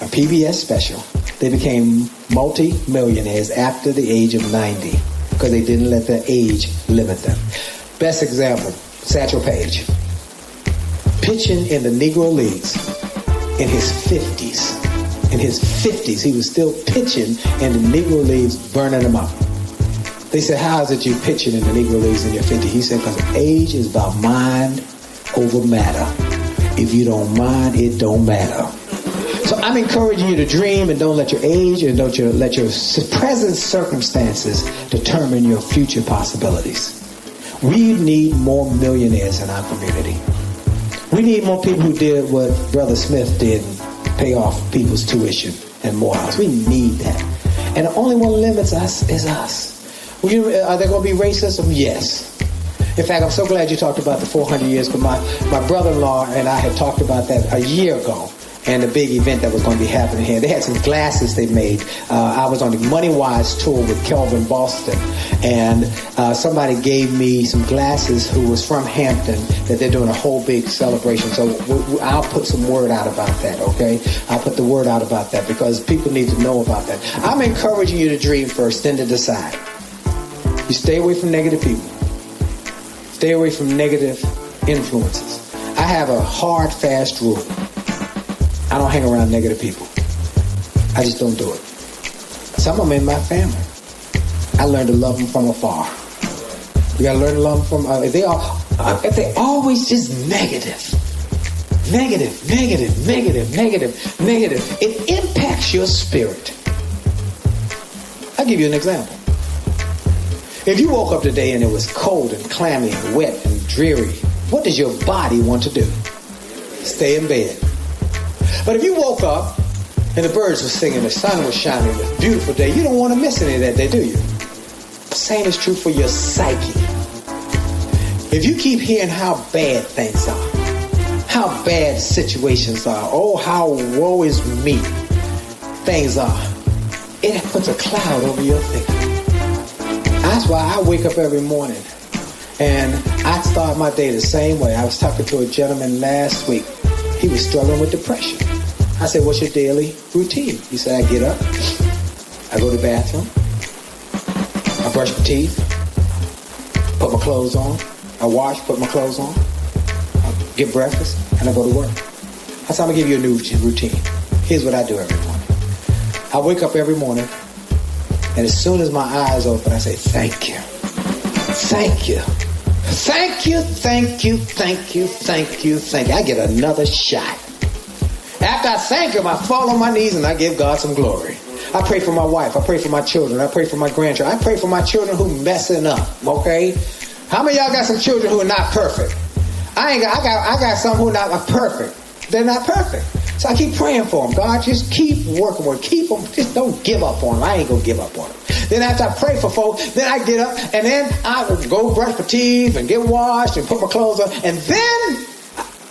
Speaker 2: a PBS special. They became multi-millionaires after the age of 90 because they didn't let their age limit them. Best example, Satchel Paige. Pitching in the Negro Leagues in his 50s. In his 50s, he was still pitching in the Negro Leagues, burning them up. They said, how is it you pitching in the Negro Leagues in your 50s? He said, because age is about mind over matter. If you don't mind, it don't matter. So I'm encouraging you to dream, and don't let your age and don't let your present circumstances determine your future possibilities. We need more millionaires in our community. We need more people who did what Brother Smith did and pay off people's tuition and Morehouse. We need that. And the only one limits us is us. Are there going to be racism? Yes. In fact, I'm so glad you talked about the 400 years, because my brother-in-law and I had talked about that a year ago, and the big event that was going to be happening here. They had some glasses they made. I was on the Money Wise tour with Kelvin Boston, and somebody gave me some glasses who was from Hampton that they're doing a whole big celebration. So I'll put some word out about that, okay? I'll put the word out about that because people need to know about that. I'm encouraging you to dream first, then to decide. You stay away from negative people. Stay away from negative influences. I have a hard, fast rule. I don't hang around negative people. I just don't do it. Some of them in my family. I learned to love them from afar. You gotta learn to love them from, if they always just negative. Negative. It impacts your spirit. I'll give you an example. If you woke up today and it was cold and clammy and wet and dreary, what does your body want to do? Stay in bed. But if you woke up and the birds were singing, the sun was shining, it was a beautiful day, you don't want to miss any of that day, do you? The same is true for your psyche. If you keep hearing how bad things are, how bad situations are, oh, how woe is me things are, it puts a cloud over your thinking. That's why I wake up every morning and I start my day the same way. I was talking to a gentleman last week. He was struggling with depression. I said, what's your daily routine? He said, I get up, I go to the bathroom, I brush my teeth, put my clothes on, I wash, put my clothes on, I get breakfast, and I go to work. I said, I'm going to give you a new routine. Here's what I do every morning. I wake up every morning, and as soon as my eyes open, I say, thank you. Thank you. Thank you, thank you, thank you, thank you, thank you. I get another shot. After I thank him, I fall on my knees and I give God some glory. I pray for my wife. I pray for my children. I pray for my grandchildren. I pray for my children who messing up, okay? How many of y'all got some children who are not perfect? I got some who are not perfect. They're not perfect. So I keep praying for them. God, just keep working with them. Keep them. Just don't give up on them. I ain't going to give up on them. Then after I pray for folks, then I get up and then I go brush my teeth and get washed and put my clothes on. And then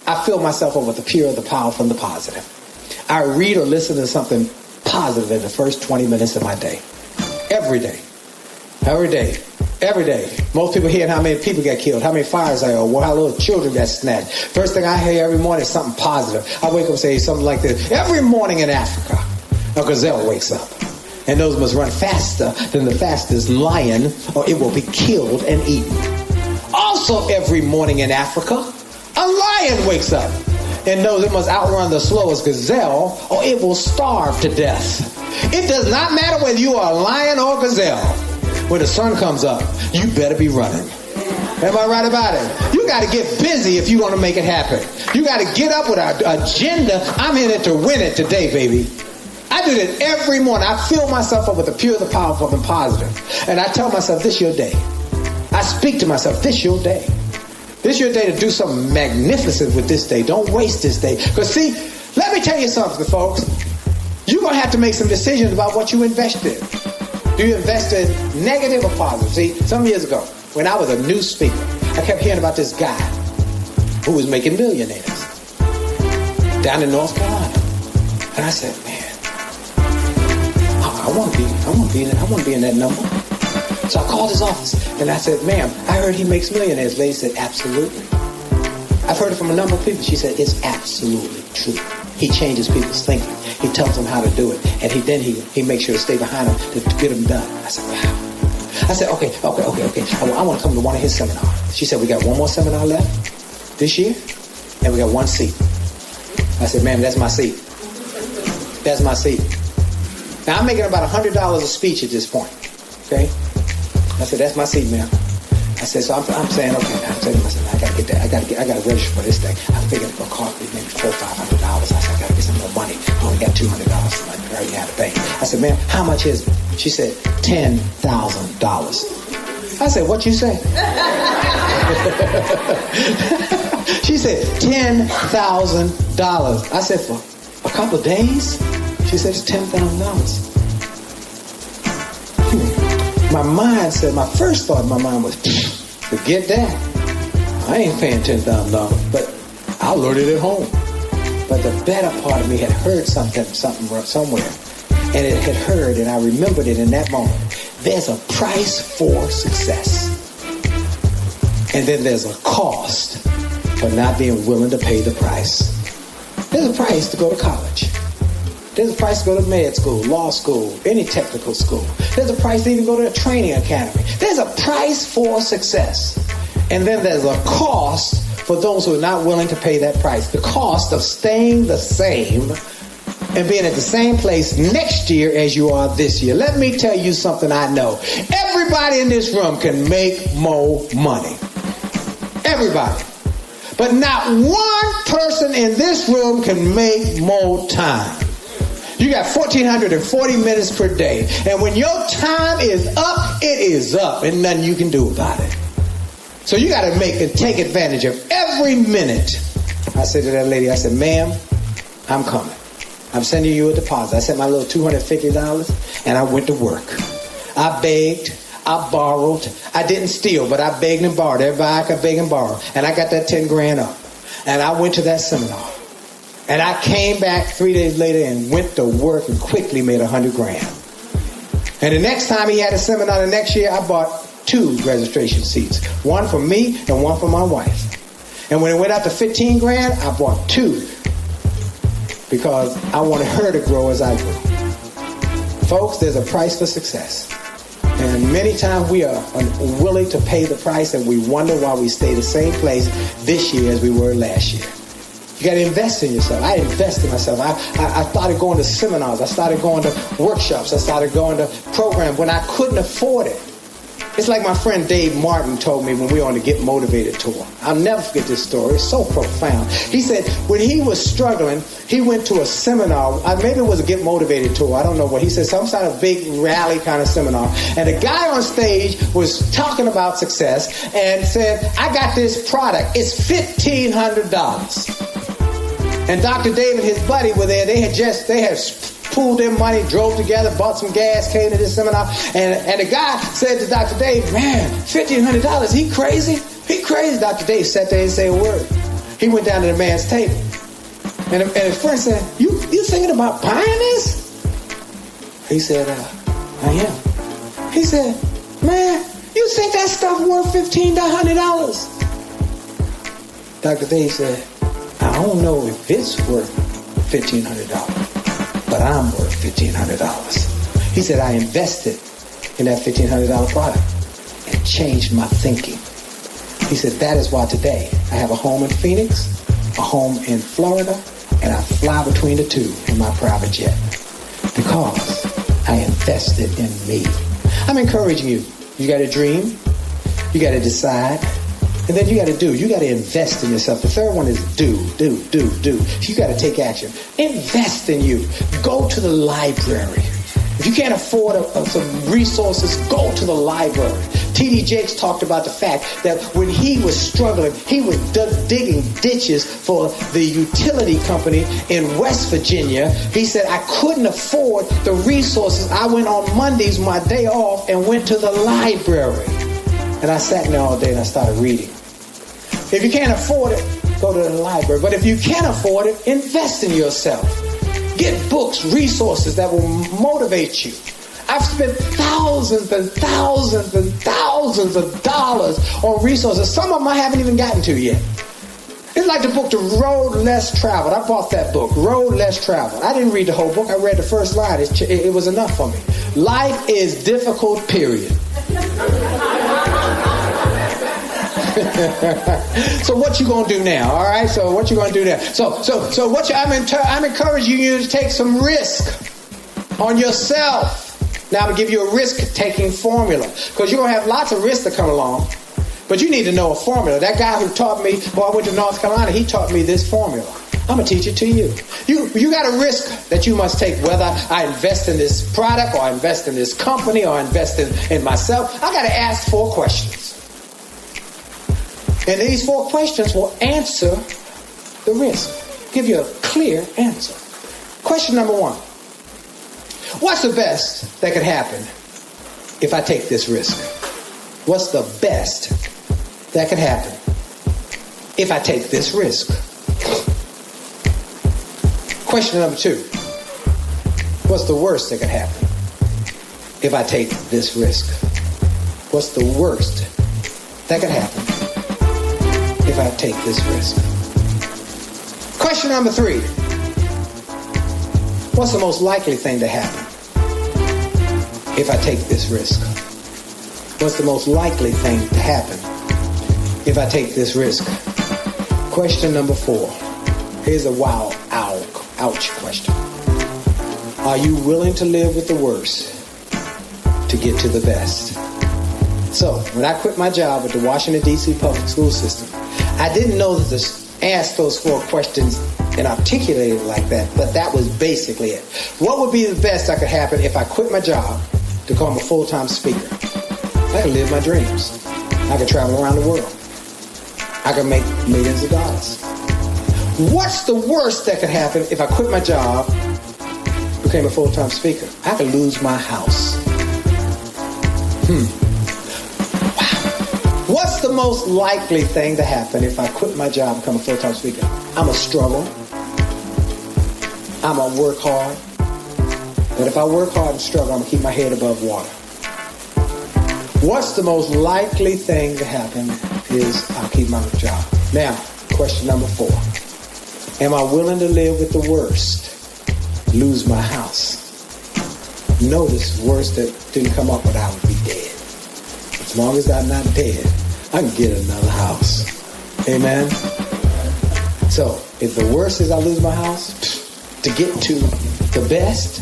Speaker 2: I fill myself up with the pure, the powerful, and the positive. I read or listen to something positive in the first 20 minutes of my day. Every day. Every day. Every day. Most people hear how many people get killed, how many fires there are, or how little children got snatched. First thing I hear every morning is something positive. I wake up and say something like this. Every morning in Africa, a gazelle wakes up. And those must run faster than the fastest lion, or it will be killed and eaten. Also every morning in Africa, a lion wakes up. And knows it must outrun the slowest gazelle, or it will starve to death. It does not matter whether you are a lion or a gazelle. When the sun comes up, you better be running. Am I right about it? You got to get busy if you want to make it happen. You got to get up with an agenda. I'm in it to win it today, baby. I do that every morning. I fill myself up with the pure, the powerful, and positive. And I tell myself, this is your day. I speak to myself, this is your day. This is your day to do something magnificent with this day. Don't waste this day. Because see, let me tell you something, folks. You're going to have to make some decisions about what you invest in. Do you invest in negative or positive? See, some years ago, when I was a new speaker, I kept hearing about this guy who was making millionaires down in North Carolina. And I said, man, I want to be in that number. So I called his office and I said, ma'am, I heard he makes millionaires. The lady said, absolutely. I've heard it from a number of people. She said, it's absolutely true. He changes people's thinking. He tells them how to do it. And he makes sure to stay behind them to get them done. I said, wow. I said, okay. I want to come to one of his seminars. She said, we got one more seminar left this year, and we got one seat. I said, ma'am, that's my seat. That's my seat. Now, I'm making about $100 a speech at this point. Okay? I said, that's my seat, ma'am. I said, so I'm saying, okay. I'm saying to myself, I gotta get that. I gotta register for this thing. I'm thinking it's gonna cost me maybe $400 or $500. I said, I gotta get some more money. I only got $200 right now to pay. I said, ma'am, how much is it? She said, $10,000. I said, what you say? She said, $10,000. I said, for a couple of days? She said, it's $10,000. My mind said, my first thought in my mind was, forget that. I ain't paying $10,000, but I'll learn it at home. But the better part of me had heard something somewhere. And it had heard, and I remembered it in that moment. There's a price for success. And then there's a cost for not being willing to pay the price. There's a price to go to college. There's a price to go to med school, law school, any technical school. There's a price to even go to a training academy. There's a price for success. And then there's a cost for those who are not willing to pay that price. The cost of staying the same and being at the same place next year as you are this year. Let me tell you something I know. Everybody in this room can make more money. Everybody. But not one person in this room can make more time. You got 1,440 minutes per day. And when your time is up, it is up. And nothing you can do about it. So you got to make and take advantage of every minute. I said to that lady, I said, ma'am, I'm coming. I'm sending you a deposit. I sent my little $250 and I went to work. I begged. I borrowed. I didn't steal, but I begged and borrowed. Everybody I could beg and borrow. And I got that 10 grand up. And I went to that seminar. And I came back 3 days later and went to work and quickly made 100 grand. And the next time he had a seminar the next year, I bought 2 registration seats. One for me and one for my wife. And when it went up to 15 grand, I bought 2. Because I wanted her to grow as I grew. Folks, there's a price for success. And many times we are unwilling to pay the price and we wonder why we stay the same place this year as we were last year. You got to invest in yourself. I invest in myself. I started going to seminars. I started going to workshops. I started going to programs when I couldn't afford it. It's like my friend Dave Martin told me when we were on the Get Motivated tour. I'll never forget this story. It's so profound. He said when he was struggling, he went to a seminar. Maybe it was a Get Motivated tour. I don't know what. He said some kind of big rally kind of seminar. And the guy on stage was talking about success and said, I got this product. It's $1,500. And Dr. Dave and his buddy were there. They had pooled their money, drove together, bought some gas, came to this seminar. And the guy said to Dr. Dave, man, $1,500, he crazy? He crazy. Dr. Dave sat there and didn't say a word. He went down to the man's table. And his friend said, you thinking about buying this? He said, I am. He said, man, you think that stuff worth $1,500? Dr. Dave said, I don't know if it's worth $1,500, but I'm worth $1,500. He said, I invested in that $1,500 product and changed my thinking. He said, that is why today I have a home in Phoenix, a home in Florida, and I fly between the two in my private jet because I invested in me. I'm encouraging you. You got to dream. You got to decide. And then you got to do. You got to invest in yourself. The third one is do. You got to take action. Invest in you. Go to the library. If you can't afford some resources, go to the library. T.D. Jakes talked about the fact that when he was struggling, he was digging ditches for the utility company in West Virginia. He said, I couldn't afford the resources. I went on Mondays, my day off, and went to the library. And I sat there all day and I started reading. If you can't afford it, go to the library. But if you can afford it, invest in yourself. Get books, resources that will motivate you. I've spent thousands and thousands and thousands of dollars on resources. Some of them I haven't even gotten to yet. It's like the book, The Road Less Traveled. I bought that book, Road Less Traveled. I didn't read the whole book. I read the first line. It was enough for me. Life is difficult, period. So what you gonna do now? All right. So what you gonna do now? So what I'm encouraging you to take some risk on yourself. Now I'm gonna give you a risk-taking formula because you're gonna have lots of risks that come along, but you need to know a formula. That guy who taught me, I went to North Carolina. He taught me this formula. I'm gonna teach it to you. You got a risk that you must take, whether I invest in this product or I invest in this company or I invest in myself. I gotta ask 4 questions. And these 4 questions will answer the risk. Give you a clear answer. Question number 1. What's the best that could happen if I take this risk? What's the best that could happen if I take this risk? Question number 2. What's the worst that could happen if I take this risk? What's the worst that could happen if I take this risk? Question number 3. What's the most likely thing to happen if I take this risk? What's the most likely thing to happen if I take this risk? Question number 4. Here's a ouch question. Are you willing to live with the worst to get to the best? So, when I quit my job at the Washington, D.C. public school system, I didn't know that to ask those 4 questions and articulate it like that, but that was basically it. What would be the best that could happen if I quit my job to become a full-time speaker? I could live my dreams. I could travel around the world. I could make millions of dollars. What's the worst that could happen if I quit my job, became a full-time speaker? I could lose my house. Wow. What's the most likely thing to happen if I quit my job and become a full-time speaker? I'm a struggle. I'm gonna work hard. But if I work hard and struggle, I'm gonna keep my head above water. What's the most likely thing to happen is I'll keep my job. Now, question number 4. Am I willing to live with the worst? Lose my house. Notice worst that didn't come up, but I would be dead. As long as I'm not dead, I can get another house. Amen? So, if the worst is I lose my house, to get to the best,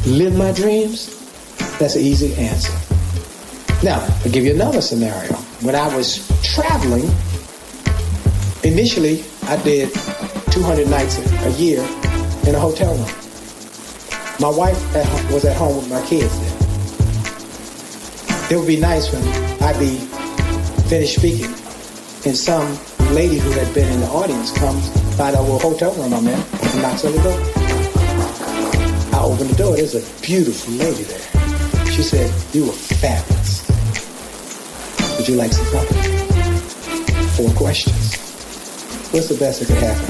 Speaker 2: live my dreams, that's an easy answer. Now, I'll give you another scenario. When I was traveling, initially I did 200 nights a year in a hotel room. My wife was at home with my kids then. It would be nice when I'd be finished speaking and some lady who had been in the audience comes by the little hotel room I'm in and knocks on the door. I open the door. There's a beautiful lady there. She said, "You were fabulous. Would you like some company?" 4 questions. What's the best that could happen?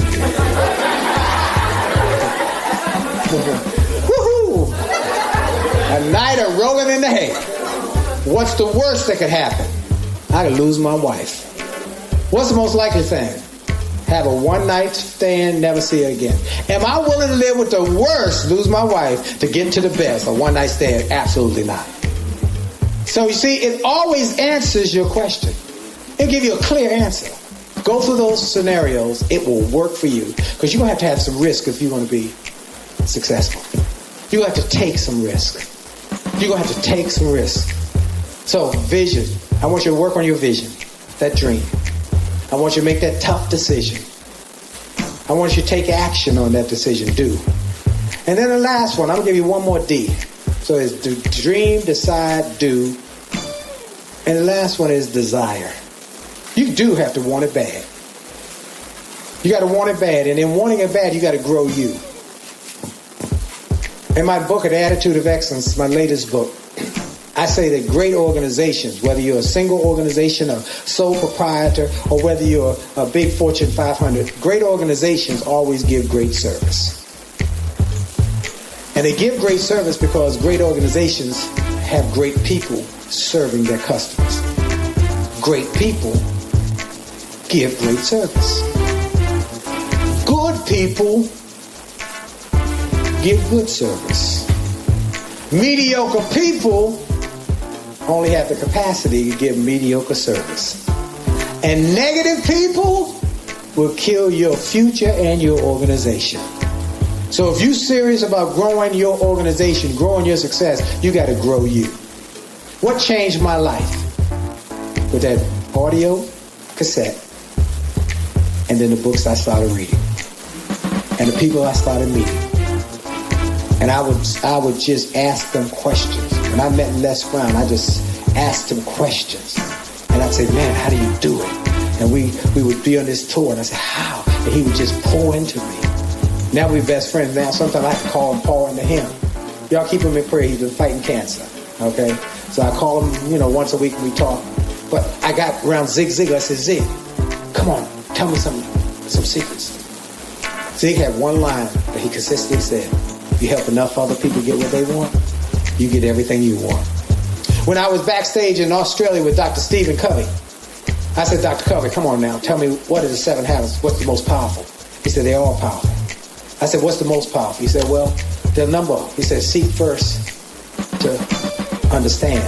Speaker 2: Woohoo! A night of rolling in the hay. What's the worst that could happen? I could lose my wife. What's the most likely thing? Have a one-night stand, never see her again. Am I willing to live with the worst, lose my wife, to get to the best? A one-night stand? Absolutely not. So you see, it always answers your question. It'll give you a clear answer. Go through those scenarios. It will work for you because you're going to have some risk if you want to be successful. You have to take some risk. You're going to have to take some risk. So, vision. I want you to work on your vision, that dream. I want you to make that tough decision. I want you to take action on that decision. Do. And then the last one, I'm going to give you one more D. So it's dream, decide, do. And the last one is desire. You do have to want it bad. You got to want it bad. And in wanting it bad, you got to grow you. In my book, The Attitude of Excellence, my latest book, I say that great organizations, whether you're a single organization, a sole proprietor, or whether you're a big Fortune 500, great organizations always give great service. And they give great service because great organizations have great people serving their customers. Great people give great service. Good people give good service. Mediocre people only have the capacity to give mediocre service. And negative people will kill your future and your organization. So if you're serious about growing your organization, growing your success, you got to grow you. What changed my life? With that audio cassette, and then the books I started reading, and the people I started meeting. And I would just ask them questions. When I met Les Brown, I just asked him questions. And I'd say, man, how do you do it? And we would be on this tour, and I said, how? And he would just pour into me. Now we're best friends. Now sometimes I have to call him, pour into him. Y'all keep him in prayer. He's been fighting cancer, okay? So I call him, once a week and we talk. But I got around Zig Ziglar. I said, Zig, come on, tell me some secrets. Zig had one line that he consistently said, if you help enough other people get what they want, you get everything you want. When I was backstage in Australia with Dr. Stephen Covey, I said, Dr. Covey, come on now, tell me, what are the 7 habits? What's the most powerful? He said, they're all powerful. I said, what's the most powerful? He said, well, the number. He said, seek first to understand,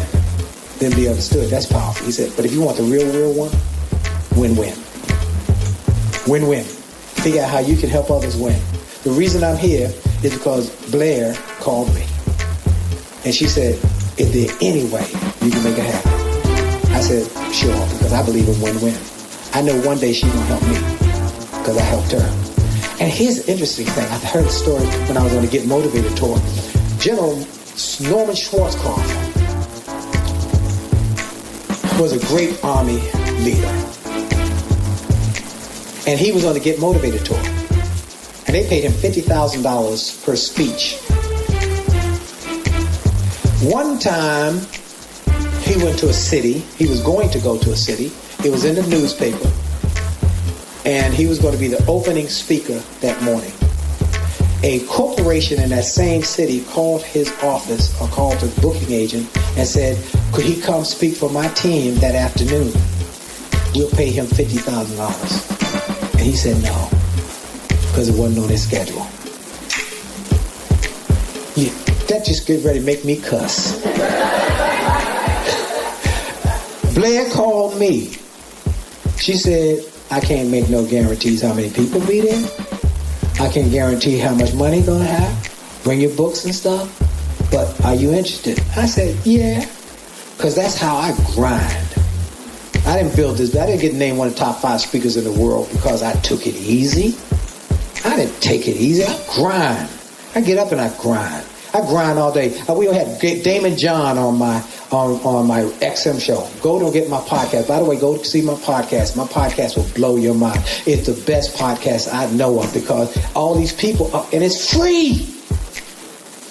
Speaker 2: then be understood. That's powerful. He said, but if you want the real one, win-win. Win-win. Figure out how you can help others win. The reason I'm here is because Blair called me. And she said, is there any way you can make it happen? I said, sure, because I believe in win-win. I know one day she's going to help me because I helped her. And here's an interesting thing. I heard a story when I was on the Get Motivated tour. General Norman Schwarzkopf was a great Army leader. And he was on the Get Motivated tour. And they paid him $50,000 per speech. One time, he went to a city. He was going to go to a city. It was in the newspaper. And he was going to be the opening speaker that morning. A corporation in that same city called his office, or called the booking agent, and said, could he come speak for my team that afternoon? We'll pay him $50,000. And he said no, because it wasn't on his schedule. Yeah, that just get ready to make me cuss. Blair called me. She said, I can't make no guarantees how many people be there. I can't guarantee how much money you're going to have. Bring your books and stuff. But are you interested? I said, yeah. Because that's how I grind. I didn't build this. I didn't get named one of the top 5 speakers in the world because I took it easy. I didn't take it easy. I grind. I get up and I grind. I grind all day. We had Damon John on my XM show. Go to get my podcast. By the way, go to see my podcast. My podcast will blow your mind. It's the best podcast I know of because all these people, and it's free.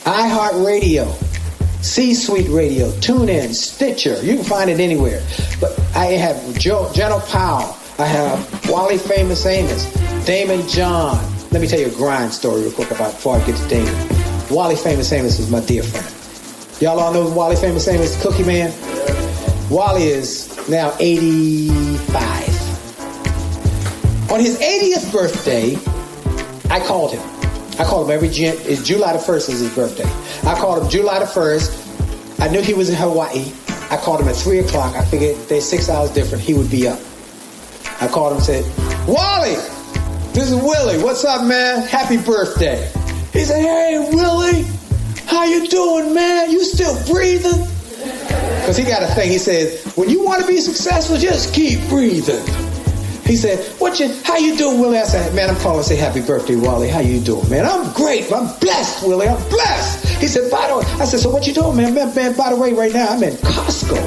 Speaker 2: iHeartRadio, C-Suite Radio, TuneIn, Stitcher. You can find it anywhere. But I have General Powell. I have Wally Famous Amos, Damon John. Let me tell you a grind story real quick before I get to Damon. Wally Famous Amos is my dear friend. Y'all all know Wally Famous Amos, Cookie Man? Wally is now 85. On his 80th birthday, I called him. I called him it's July the 1st is his birthday. I called him July the 1st. I knew he was in Hawaii. I called him at 3 o'clock. I figured they're 6 hours different. He would be up. I called him and said, Wally, this is Willie. What's up, man? Happy birthday. He said, hey, Willie, how you doing, man? You still breathing? Because he got a thing. He said, when you want to be successful, just keep breathing. He said, how you doing, Willie? I said, man, I'm calling to say happy birthday, Wally. How you doing, man? I'm great. I'm blessed, Willie. I'm blessed. He said, by the way, I said, so what you doing, man? Man, by the way, right now, I'm in Costco.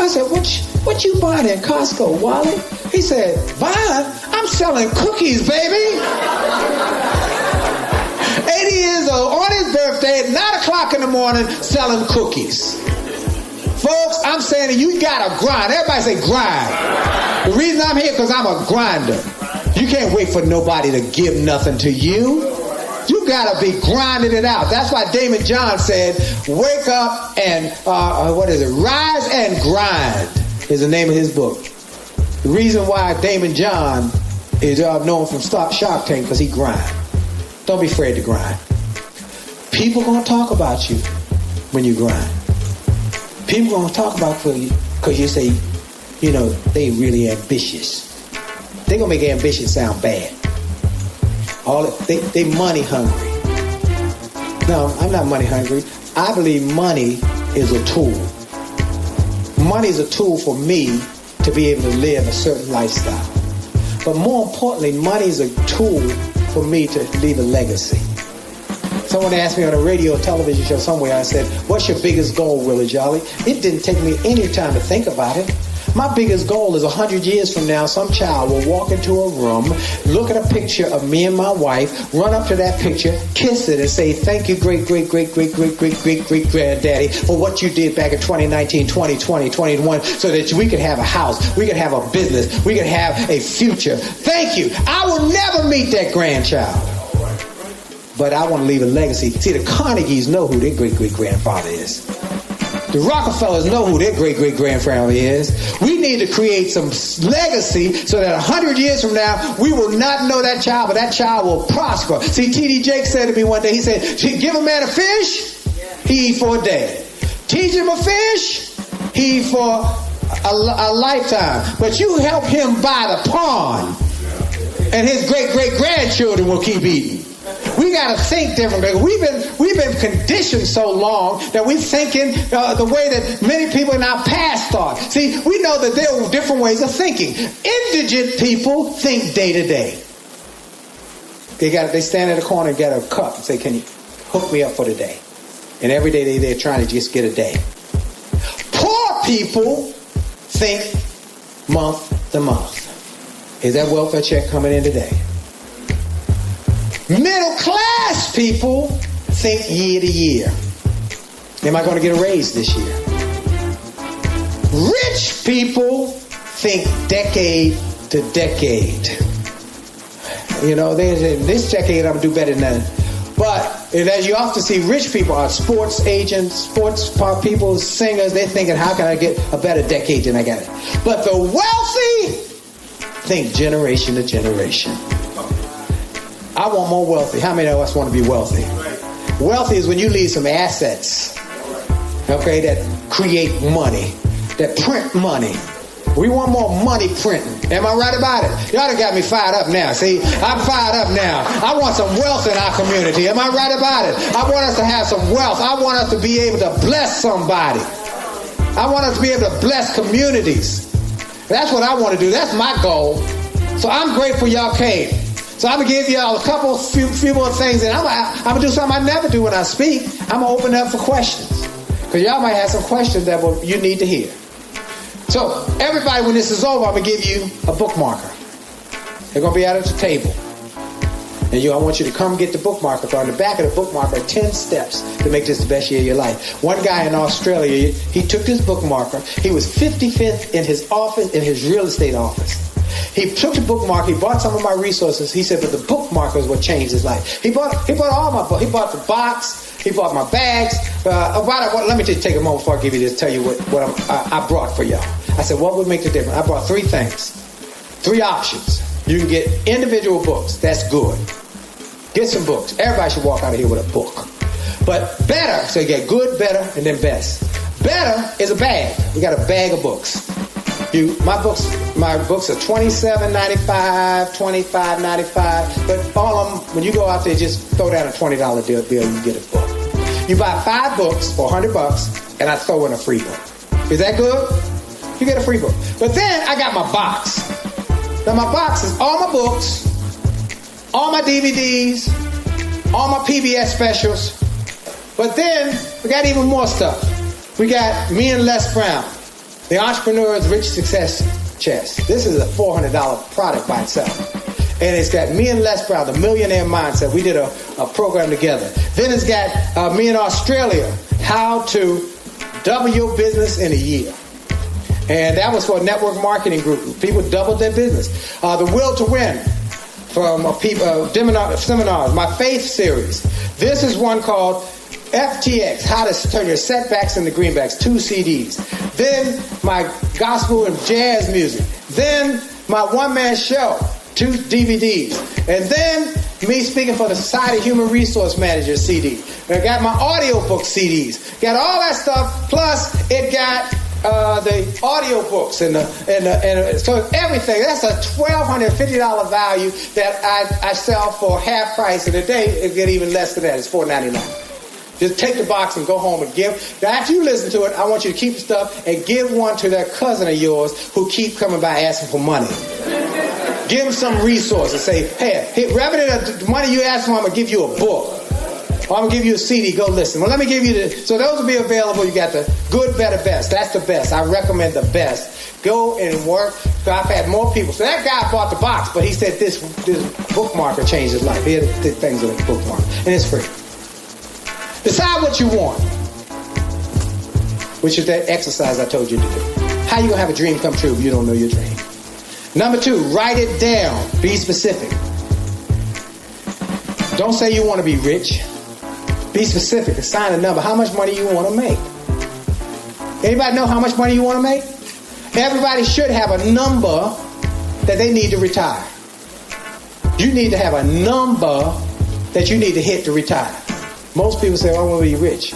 Speaker 2: I said, what you buying in Costco, Wally? He said, buying? I'm selling cookies, baby. 80 years old, on his birthday, at 9 o'clock in the morning, selling cookies. Folks, I'm saying that you gotta grind. Everybody say grind. The reason I'm here because I'm a grinder. You can't wait for nobody to give nothing to you. You gotta be grinding it out. That's why Damon John said, wake up and, Rise and Grind is the name of his book. The reason why Damon John is known from Shark Tank because he grind. Don't be afraid to grind. People gonna talk about you when you grind. People gonna talk about you because you say they really ambitious. They gonna make ambition sound bad. They money hungry. No, I'm not money hungry. I believe money is a tool. Money is a tool for me to be able to live a certain lifestyle. But more importantly, money is a tool for me to leave a legacy. Someone asked me on a radio or television show somewhere, I said, what's your biggest goal, Willie Jolley? It didn't take me any time to think about it. My biggest goal is 100 years from now, some child will walk into a room, look at a picture of me and my wife, run up to that picture, kiss it, and say, thank you, great-great-great-great-great-great-great-great-granddaddy, for what you did back in 2019, 2020, 2021, so that we could have a house, we could have a business, we could have a future. Thank you. I will never meet that grandchild. But I want to leave a legacy. See, the Carnegies know who their great-great-grandfather is. The Rockefellers know who their great-great-grandfather is. We need to create some legacy so that 100 years from now, we will not know that child, but that child will prosper. See, T.D. Jakes said to me one day, he said, give a man a fish, he eat for a day. Teach him a fish, he eat for a lifetime. But you help him buy the pond, and his great-great-grandchildren will keep eating. We got to think differently. We've been conditioned so long that we're thinking the way that many people in our past thought. See, we know that there are different ways of thinking. Indigent people think day to day. They stand at a corner and get a cup and say, can you hook me up for the day? And every day they're trying to just get a day. Poor people think month to month. Is that welfare check coming in today? Middle class people think year to year. Am I going to get a raise this year? Rich people think decade to decade. This decade I'm going to do better than that. But as you often see, rich people are sports agents, sports people, singers. They're thinking, how can I get a better decade than I got it? But the wealthy think generation to generation. I want more wealthy. How many of us want to be wealthy? Wealthy is when you leave some assets, okay, that create money, that print money. We want more money printing. Am I right about it? Y'all done got me fired up now. See, I'm fired up now. I want some wealth in our community. Am I right about it? I want us to have some wealth. I want us to be able to bless somebody. I want us to be able to bless communities. That's what I want to do. That's my goal. So I'm grateful y'all came. So I'm going to give y'all a few more things, and I'm going to do something I never do when I speak. I'm going to open it up for questions, because y'all might have some questions that you need to hear. So everybody, when this is over, I'm going to give you a bookmarker. They're going to be out at the table. And I want you to come get the bookmarker. On the back of the bookmarker are 10 steps to make this the best year of your life. One guy in Australia, he took this bookmarker. He was 55th in his office, in his real estate office. He took the bookmark. He bought some of my resources. He said, but the bookmarker is what changed his life. He bought all my books. He bought the box. He bought my bags. Let me just take a moment before I give you this, tell you what I brought for y'all. I said, what would make the difference? I brought 3 things, 3 options. You can get individual books. That's good. Get some books. Everybody should walk out of here with a book. But better, so you get good, better, and then best. Better is a bag. We got a bag of books. My books are $27.95, $25.95, but all of them, when you go out there, just throw down a $20 bill, you get a book. You buy 5 books for $100, and I throw in a free book. Is that good? You get a free book. But then I got my box. Now my box is all my books, all my DVDs, all my PBS specials. But then we got even more stuff. We got me and Les Brown, The Entrepreneur's Rich Success Chest. This is a $400 product by itself. And it's got me and Les Brown, the Millionaire Mindset. We did a program together. Then it's got me in Australia, how to double your business in a year. And that was for a network marketing group. People doubled their business. The Will to Win from seminars. My Faith series. This is one called FTX, how to turn your setbacks into greenbacks, 2 CDs. Then my gospel and jazz music. Then my one-man show, 2 DVDs. And then me speaking for the Society of Human Resource Managers CD. I got my audiobook CDs. Got all that stuff, plus it got the audio books and so everything. That's a $1,250 value that I sell for half price. And today it get even less than that. It's $4.99. Just take the box and go home and give. Now, after you listen to it, I want you to keep the stuff and give one to that cousin of yours who keep coming by asking for money. Give them some resources. Say, hey, rather than the money you ask for, I'm going to give you a book. Or I'm going to give you a CD. Go listen. Well, let me give you so those will be available. You got the good, better, best. That's the best. I recommend the best. Go and work. So I've had more people. So that guy bought the box, but he said this bookmarker changed his life. He had things in the bookmark. And it's free. Decide what you want, which is that exercise I told you to do. How you going to have a dream come true if you don't know your dream? Number 2, write it down. Be specific. Don't say you want to be rich. Be specific. Assign a number. How much money you want to make? Anybody know how much money you want to make? Everybody should have a number that they need to retire. You need to have a number that you need to hit to retire. Most people say, I want to be rich.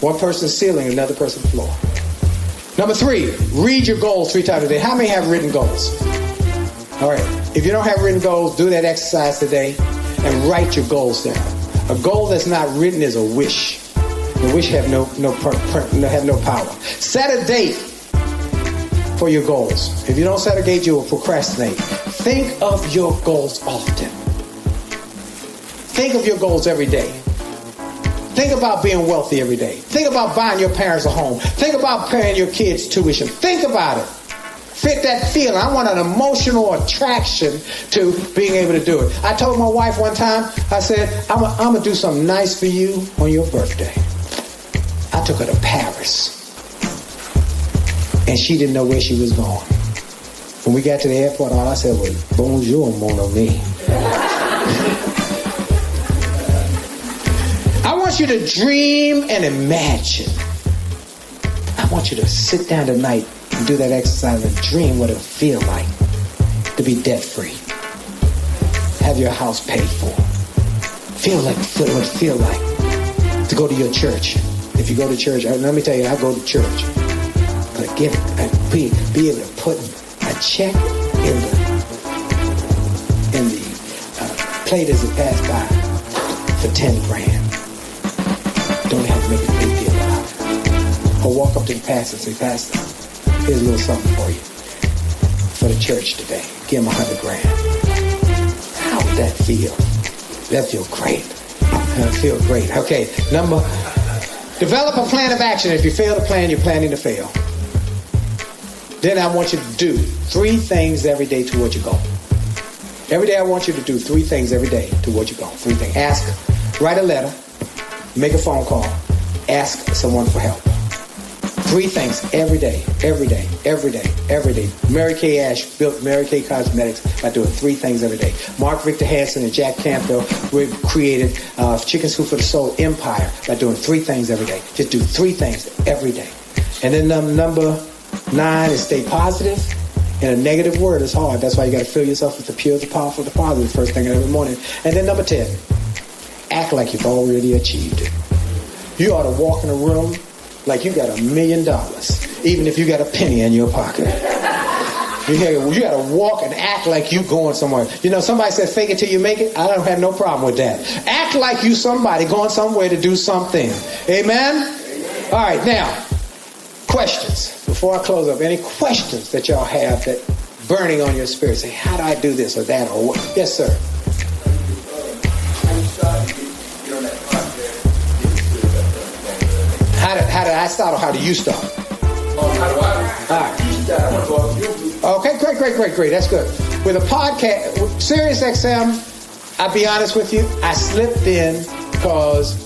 Speaker 2: One person's ceiling, another person's floor. Number 3, read your goals 3 times a day. How many have written goals? All right. If you don't have written goals, do that exercise today and write your goals down. A goal that's not written is a wish. The wish have no power. Set a date for your goals. If you don't set a date, you will procrastinate. Think of your goals often. Think of your goals every day. Think about being wealthy every day. Think about buying your parents a home. Think about paying your kids tuition. Think about it. Fit that feeling. I want an emotional attraction to being able to do it. I told my wife one time, I said, I'm going to do something nice for you on your birthday. I took her to Paris. And she didn't know where she was going. When we got to the airport, all I said was, bonjour, mon ami. I want you to dream and imagine. I want you to sit down tonight and do that exercise and dream what it'll feel like to be debt-free. Have your house paid for. Feel what it feel like to go to your church. If you go to church, let me tell you, I go to church. But be able to put a check in the plate as it passed by for 10 grand. Don't have to make a big deal out of it. Or walk up to the pastor and say, Pastor, here's a little something for you. For the church today. Give him 100 grand. How would that feel? That feel great. That feel great. Okay, develop a plan of action. If you fail to plan, you're planning to fail. Then I want you to do 3 things every day toward your goal. Every day I want you to do 3 things every day toward your goal. 3 things. Write a letter. Make a phone call. Ask someone for help. 3 things every day, every day, every day, every day. Mary Kay Ash built Mary Kay Cosmetics by doing 3 things every day. Mark Victor Hansen and Jack Campbell created Chicken Soup for the Soul Empire by doing 3 things every day. Just do 3 things every day. And then number 9 is stay positive. And a negative word is hard. That's why you got to fill yourself with the pure, the powerful, the positive first thing every morning. And then number 10, act like you've already achieved it. You ought to walk in a room like you got $1 million, even if you got a penny in your pocket. You got to walk and act like you going somewhere. You know, somebody said fake it till you make it. I don't have no problem with that. Act like you somebody going somewhere to do something. Amen? All right, now, questions. Before I close up, any questions that y'all have that burning on your spirit? Say, how do I do this or that or what? Yes, sir. How did I start or how do you start?
Speaker 6: How do I?
Speaker 2: All right. Okay, great. That's good. With a podcast, Sirius XM, I'll be honest with you, I slipped in because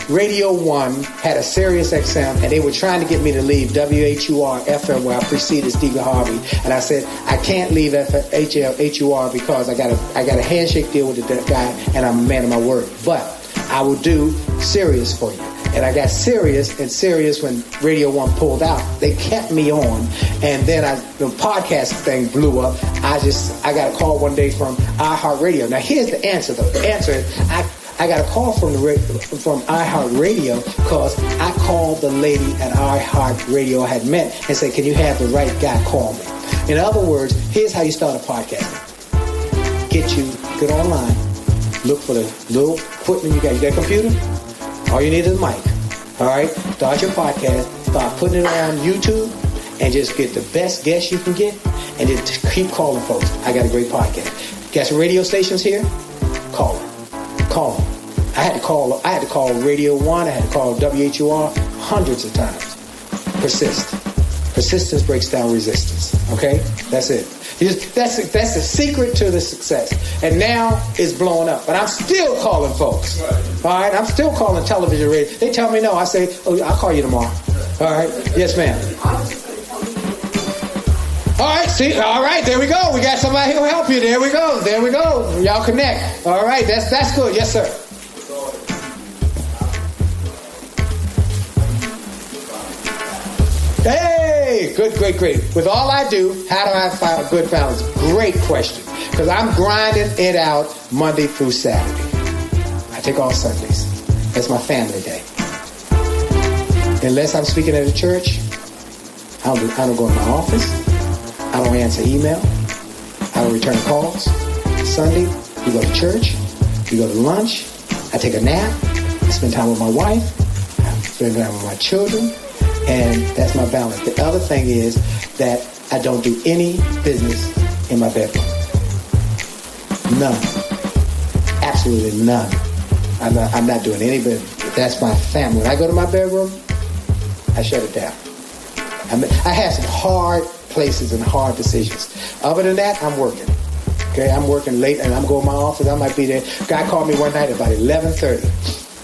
Speaker 2: Radio 1 had a Sirius XM and they were trying to get me to leave WHUR FM where I preceded Stevie Harvey. And I said, I can't leave HUR because I got a handshake deal with the guy and I'm a man of my word. But I will do Sirius for you. And I got Sirius, and Sirius, when Radio 1 pulled out, they kept me on. And then the podcast thing blew up. I got a call one day from iHeartRadio. Now, here's the answer, though. The answer is I got a call from iHeartRadio because I called the lady at iHeartRadio I had met and said, can you have the right guy call me? In other words, here's how you start a podcast. Get online, look for the little equipment you got. You got a computer? All you need is a mic. All right? Start your podcast, start putting it on YouTube, and just get the best guests you can get, and then keep calling folks. I got a great podcast. Got some radio stations here? Call them. I had to call Radio 1, I had to call WHUR hundreds of times. Persistence breaks down resistance. Okay? That's it. That's the secret to the success. And now it's blowing up. But I'm still calling folks. All right? I'm still calling television, radio. They tell me no. I say, I'll call you tomorrow. All right? Yes, ma'am. All right, see, all right, there we go. We got somebody who'll help you. There we go. Y'all connect. All right, that's good. Yes, sir. Hey, good, great. With all I do, how do I find a good balance? Great question. Because I'm grinding it out Monday through Saturday. I take off Sundays. That's my family day. Unless I'm speaking at a church, I don't go to my office. I don't answer email. I don't return calls. Sunday, we go to church. We go to lunch. I take a nap. I spend time with my wife. I spend time with my children. And that's my balance. The other thing is that I don't do any business in my bedroom. None. Absolutely none. I'm not doing any business. That's my family. When I go to my bedroom, I shut it down. I have some hard places and hard decisions. Other than that, I'm working. Okay, I'm working late and I'm going to my office. I might be there. Guy called me one night about 11:30.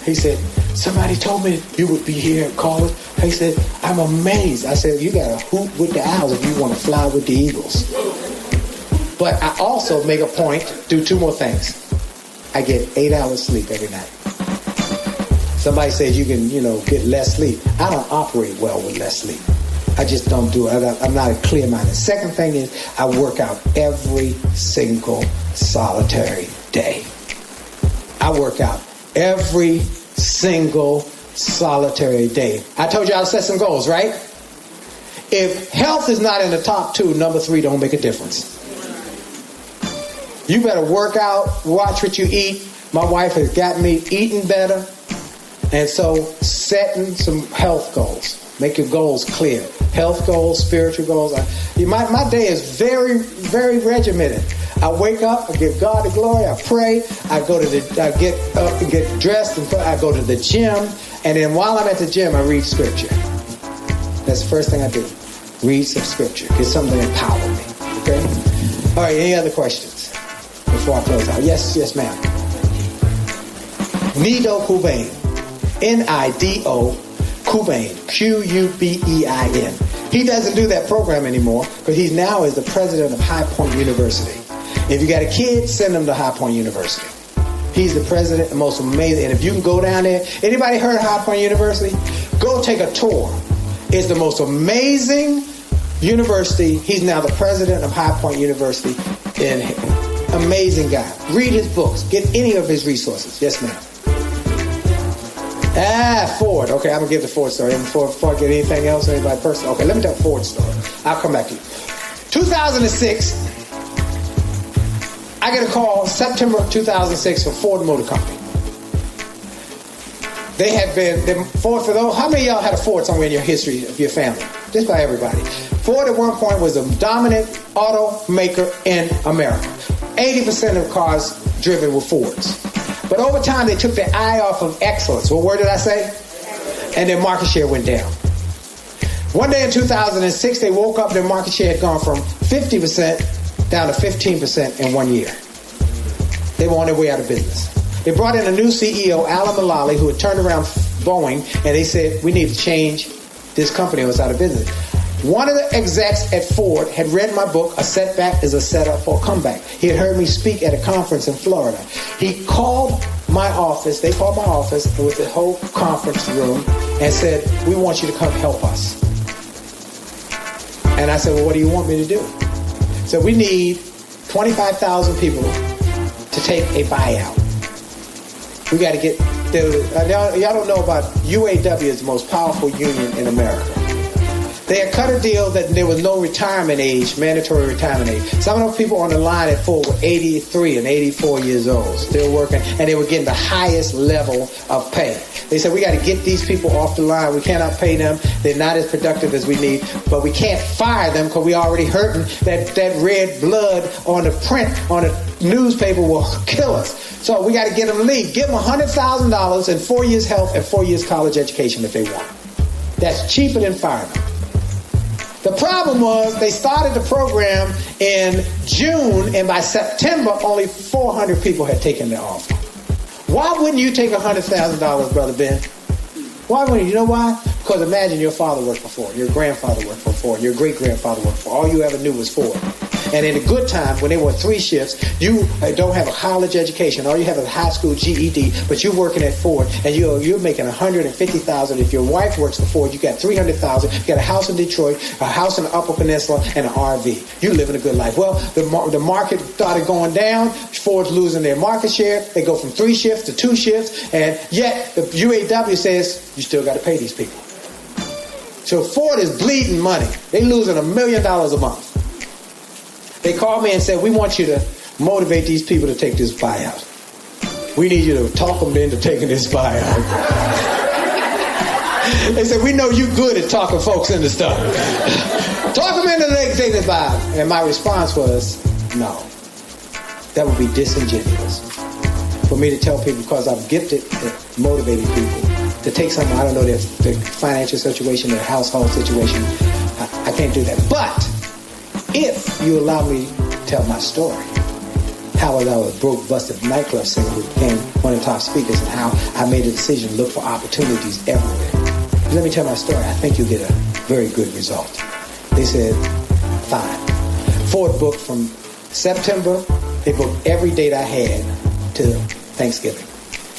Speaker 2: He said, somebody told me you would be here calling. He said, I'm amazed. I said, you got to hoot with the owls if you want to fly with the eagles. But I also make a point, do two more things. I get 8 hours sleep every night. Somebody says you can, get less sleep. I don't operate well with less sleep. I just don't do it. I'm not a clear-minded. Second thing is I work out every single solitary day. I work out every single solitary day. I told you I'll set some goals, right? If health is not in the top 2, number 3 don't make a difference. You better work out, watch what you eat. My wife has got me eating better. And so setting some health goals. Make your goals clear. Health goals, spiritual goals. My day is very, very regimented. I wake up, I give God the glory, I pray, I get up and get dressed, and I go to the gym, and then while I'm at the gym, I read scripture. That's the first thing I do. Read some scripture. Get something to empower me. Okay? All right, any other questions before I close out? Yes, ma'am. Nido Qubein. Nido Qubein. Qubein. He doesn't do that program anymore because he now is the president of High Point University. If you got a kid, send them to High Point University. He's the president, the most amazing. And if you can go down there, anybody heard of High Point University? Go take a tour. It's the most amazing university. He's now the president of High Point University. And amazing guy. Read his books. Get any of his resources. Yes, ma'am. Ford. Okay, I'm going to give the Ford story. Before I get anything else, anybody personal. Okay, let me tell the Ford story. I'll come back to you. 2006, I get a call September of 2006 from Ford Motor Company. They had been, Ford, for those, how many of y'all had a Ford somewhere in your history of your family? Just about everybody. Ford at one point was the dominant automaker in America. 80% of cars driven were Fords. But over time, they took their eye off of excellence. What word did I say? And their market share went down. One day in 2006, they woke up, their market share had gone from 50% down to 15% in 1 year. They were on their way out of business. They brought in a new CEO, Alan Mulally, who had turned around Boeing, and they said, we need to change this company. It was out of business. One of the execs at Ford had read my book, A Setback is a Setup for a Comeback. He had heard me speak at a conference in Florida. He called my office, they called my office with the whole conference room and said, we want you to come help us. And I said, well, what do you want me to do? So we need 25,000 people to take a buyout. We got to get... y'all don't know about UAW is the most powerful union in America. They had cut a deal that there was no retirement age, mandatory retirement age. Some of those people on the line at Ford were 83 and 84 years old, still working, and they were getting the highest level of pay. They said, we got to get these people off the line. We cannot pay them. They're not as productive as we need, but we can't fire them because we already hurting. That red blood on the print, on the newspaper will kill us. So we got to get them to leave. Give them $100,000 and 4 years health and 4 years college education if they want. That's cheaper than firing them. The problem was they started the program in June, and by September, only 400 people had taken their offer. Why wouldn't you take $100,000, Brother Ben? Why wouldn't you? You know why? Because imagine your father worked for Ford, your grandfather worked for Ford, your great-grandfather worked for Ford. All you ever knew was Ford. And in the good times, when they were 3 shifts, you don't have a college education. All you have is a high school GED, but you're working at Ford, and you're making $150,000. If your wife works for Ford, you got $300,000. You got a house in Detroit, a house in the Upper Peninsula, and an RV. You're living a good life. Well, the market started going down. Ford's losing their market share. They go from 3 shifts to 2 shifts, and yet the UAW says you still got to pay these people. So Ford is bleeding money. They're losing $1 million a month. They called me and said, we want you to motivate these people to take this buyout. We need you to talk them into taking this buyout. They said, we know you're good at talking folks into stuff. Talk them into taking this buyout. And my response was, no. That would be disingenuous for me to tell people, because I'm gifted at motivating people to take something, I don't know, their financial situation, their household situation. I can't do that. But if you allow me to tell my story, how I was a broke, busted nightclub singer who became one of the top speakers, and how I made a decision to look for opportunities everywhere. Let me tell my story. I think you'll get a very good result. They said, fine. Ford booked from September, they booked every date I had to Thanksgiving.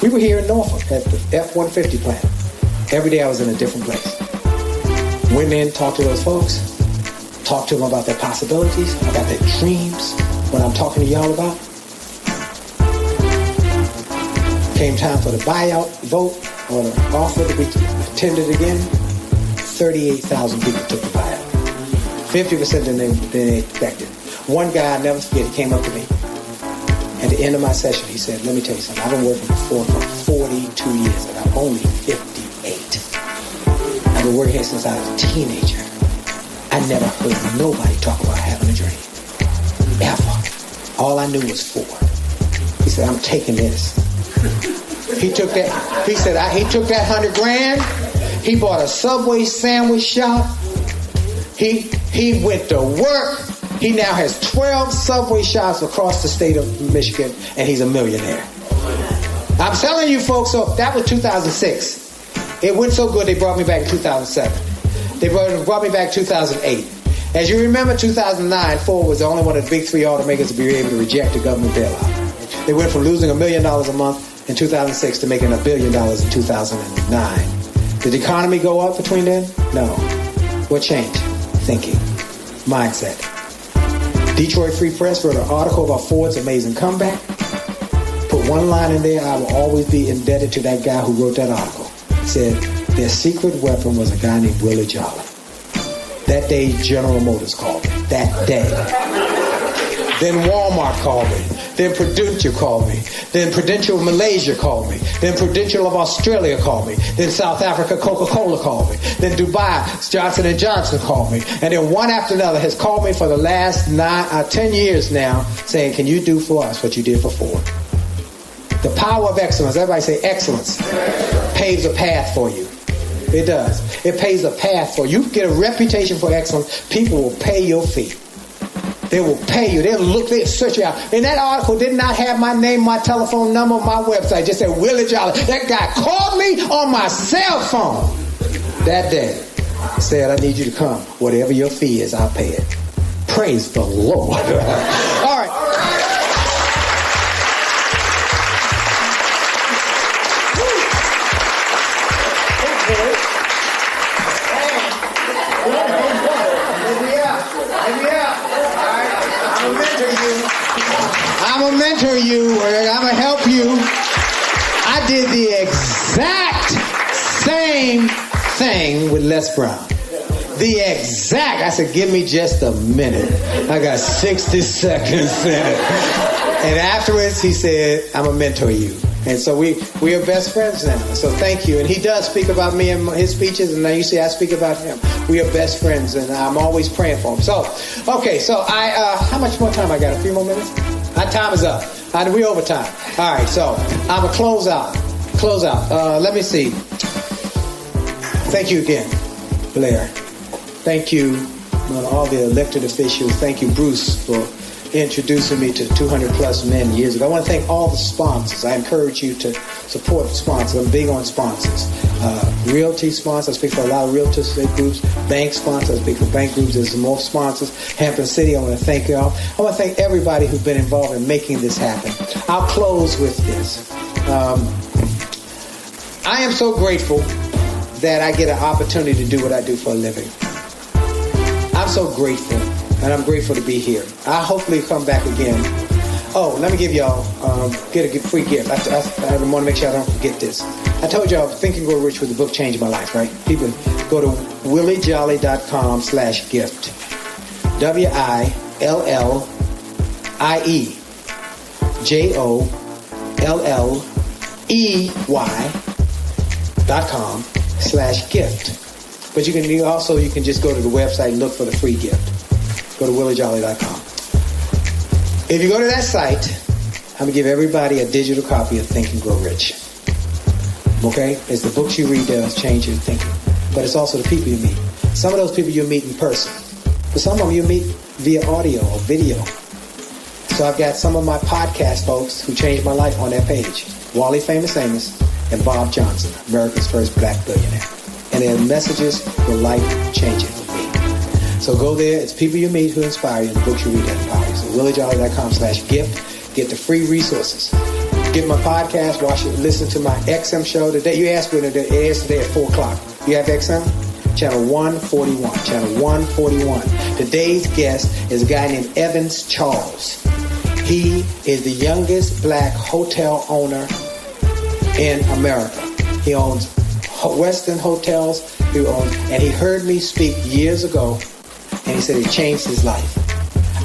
Speaker 2: We were here in Norfolk at the F-150 plant. Every day I was in a different place. Went in, talked to those folks, talk to them about their possibilities, about their dreams, what I'm talking to y'all about. Came time for the buyout vote or the offer to be tendered again. 38,000 people took the buyout. 50% than they expected. One guy, I'll never forget, he came up to me. At the end of my session, he said, let me tell you something. I've been working for 42 years, and I'm only 58. I've been working here since I was a teenager. I never heard nobody talk about having a dream. Ever. All I knew was Ford. He said, I'm taking this. He took that $100,000. He bought a Subway sandwich shop. He went to work. He now has 12 Subway shops across the state of Michigan, and he's a millionaire. I'm telling you, folks, so that was 2006. It went so good, they brought me back in 2007. They brought me back in 2008. As you remember, 2009, Ford was the only one of the big 3 automakers to be able to reject the government bailout. They went from losing $1 million a month in 2006 to making $1 billion in 2009. Did the economy go up between then? No. What changed? Thinking. Mindset. Detroit Free Press wrote an article about Ford's amazing comeback. Put one line in there, I will always be indebted to that guy who wrote that article. It said, their secret weapon was a guy named Willie Jolley. That day, General Motors called me. That day. Then Wal-Mart called me. Then Prudential called me. Then Prudential of Malaysia called me. Then Prudential of Australia called me. Then South Africa Coca-Cola called me. Then Dubai Johnson & Johnson called me. And then one after another has called me for the last 10 years now, saying, can you do for us what you did for Ford? The power of excellence, everybody say excellence, paves a path for you. It does. It paves a path for you. You get a reputation for excellence, people will pay your fee. They will pay you. They'll search you out. And that article did not have my name, my telephone number, my website. It just said Willie Jolley. That guy called me on my cell phone that day. Said, I need you to come. Whatever your fee is, I'll pay it. Praise the Lord. All right. I'm gonna mentor you. I'm gonna help you. I did the exact same thing with Les Brown. I said, give me just a minute. I got 60 seconds in it. And afterwards, he said, I'm a mentor you. And so we are best friends now. So thank you. And he does speak about me in his speeches, and now you see I speak about him. We are best friends, and I'm always praying for him. So, okay, so how much more time I got? A few more minutes? My time is up. We over time. All right, so I'm a close out. Let me see. Thank you again, Blair. Thank you, all the elected officials. Thank you, Bruce, for introducing me to 200 plus men years ago. I want to thank all the sponsors. I encourage you to support sponsors. I'm big on sponsors. Realty sponsors. I speak for a lot of realtor groups. Bank sponsors. I speak for bank groups. There's more sponsors. Hampton City, I want to thank you all. I want to thank everybody who's been involved in making this happen. I'll close with this. I am so grateful that I get an opportunity to do what I do for a living. I'm so grateful, and I'm grateful to be here. I hopefully come back again. Oh, let me give y'all get a free gift. I want to make sure I don't forget this. I told y'all Think and Grow Rich with the book changed my life, right? People go to williejolly.com/gift. WilliJolley.com/gift. But you can just go to the website and look for the free gift. Go to williejolly.com. If you go to that site, I'm going to give everybody a digital copy of Think and Grow Rich. Okay? It's the books you read that change your thinking. But it's also the people you meet. Some of those people you meet in person. But some of them you meet via audio or video. So I've got some of my podcast folks who changed my life on that page. Wally Famous Amos and Bob Johnson, America's first black billionaire. And their messages were life-changing for me. So go there. It's people you meet who inspire you, and the books you read that inspire you. So williejolly.com/gift. Get the free resources. Get my podcast. Watch it. Listen to my XM show today. You asked when it airs today at 4 o'clock. You have XM? Channel 141. Channel 141. Today's guest is a guy named Evans Charles. He is the youngest black hotel owner in America. He owns Western hotels, and he heard me speak years ago, and he said it changed his life.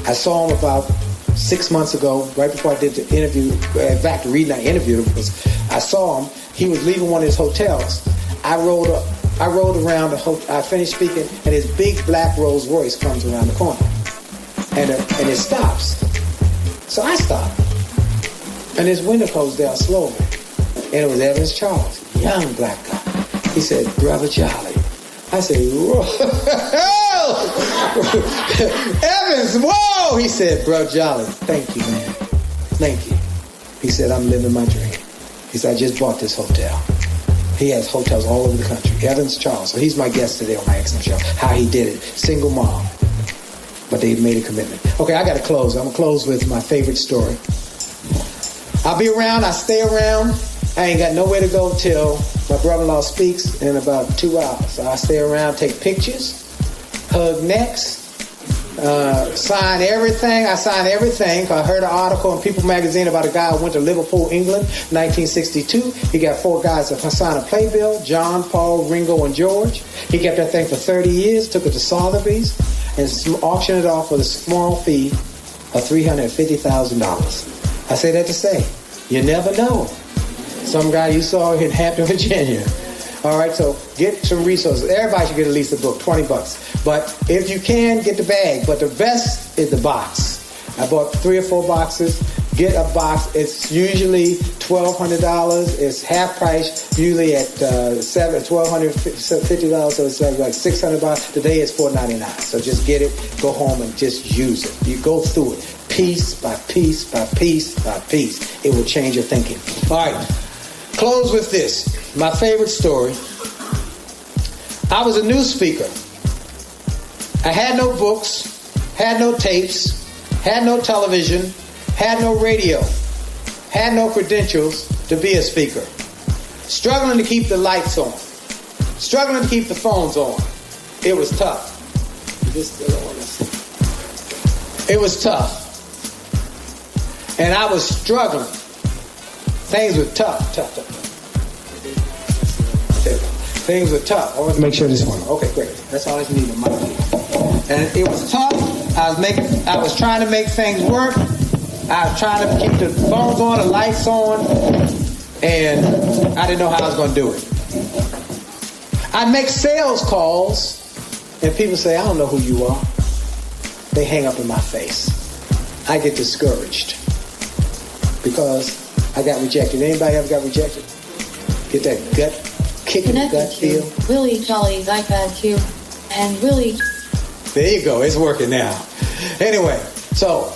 Speaker 2: I saw him about 6 months ago, right before I did the interview. In fact, the reason I interviewed him was I saw him. He was leaving one of his hotels. I rode around the hotel. I finished speaking, and his big black Rolls Royce comes around the corner, and it stops. So I stopped, and his window goes down slowly, and it was Evans Charles, young black guy. He said, Brother Jolley. I said, whoa. Evans, whoa. He said, Brother Jolley, thank you, man. Thank you. He said, I'm living my dream. He said, I just bought this hotel. He has hotels all over the country. Evans Charles. So he's my guest today on my XM show. How he did it. Single mom. But they made a commitment. Okay, I got to close. I'm going to close with my favorite story. I'll be around. I stay around. I ain't got nowhere to go till my brother-in-law speaks in about 2 hours. So I stay around, take pictures, hug necks, sign everything. I signed everything. I heard an article in People magazine about a guy who went to Liverpool, England, 1962. He got 4 guys to sign a playbill, John, Paul, Ringo, and George. He kept that thing for 30 years, took it to Sotheby's, and auctioned it off with a small fee of $350,000. I say that to say, you never know. Some guy you saw in Hampton, Virginia. All right, so get some resources. Everybody should get at least a book, $20. But if you can, get the bag. But the best is the box. I bought 3 or 4 boxes. Get a box. It's usually $1,200. It's half price, usually at $1,250. So it's like $600. Today it's $499. So just get it, go home, and just use it. You go through it, piece by piece by piece by piece. It will change your thinking. All right. Close with this. My favorite story. I was a news speaker. I had no books, had no tapes, had no television, had no radio, had no credentials to be a speaker. Struggling to keep the lights on. Struggling to keep the phones on. It was tough. It was tough. And I was struggling. Things were tough. Things were tough. I wanted to make sure this one. Okay, great. That's all I needed in my life. And it was tough. I was trying to make things work. I was trying to keep the phones on, the lights on, and I didn't know how I was going to do it. I'd make sales calls, and people say, I don't know who you are. They hang up in my face. I get discouraged because I got rejected. Anybody ever got rejected? Get that gut kick in the gut feel?
Speaker 7: Willie Jolley's iPad Q and Willie.
Speaker 2: There you go. It's working now. Anyway, so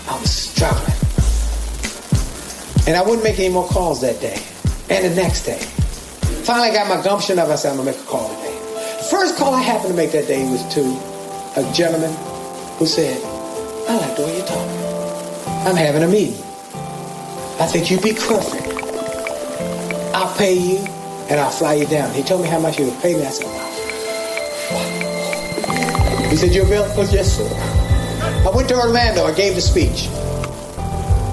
Speaker 2: I was struggling. And I wouldn't make any more calls that day. And the next day. Finally got my gumption up. I said, I'm going to make a call today. The first call I happened to make that day was to a gentleman who said, I like the way you're talking. I'm having a meeting. I think you'd be perfect. I'll pay you and I'll fly you down. He told me how much he would pay me. I said, wow. He said, you're available? Yes, sir. I went to Orlando. I gave the speech.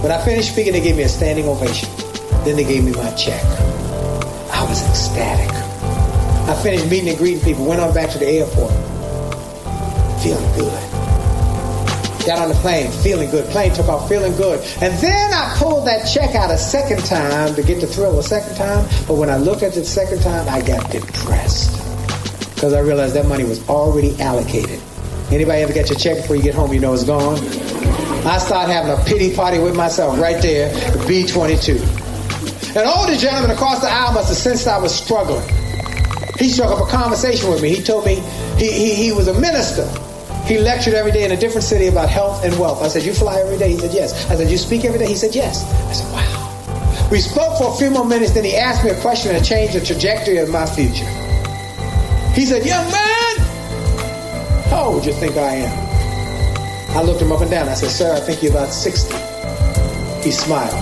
Speaker 2: When I finished speaking, they gave me a standing ovation. Then they gave me my check. I was ecstatic. I finished meeting and greeting people, went on back to the airport. Feeling good. Got on the plane, feeling good. Plane took off, feeling good. And then I pulled that check out a second time to get the thrill a second time. But when I looked at it the second time, I got depressed. Because I realized that money was already allocated. Anybody ever get your check before you get home, you know it's gone? I started having a pity party with myself right there at B-22. An older gentleman across the aisle must have sensed I was struggling. He struck up a conversation with me. He told me he was a minister. He lectured every day in a different city about health and wealth. I said, you fly every day? He said, yes. I said, you speak every day? He said, yes. I said, wow. We spoke for a few more minutes, then he asked me a question that changed the trajectory of my future. He said, young man, how old would you think I am? I looked him up and down. I said, sir, I think you're about 60. He smiled.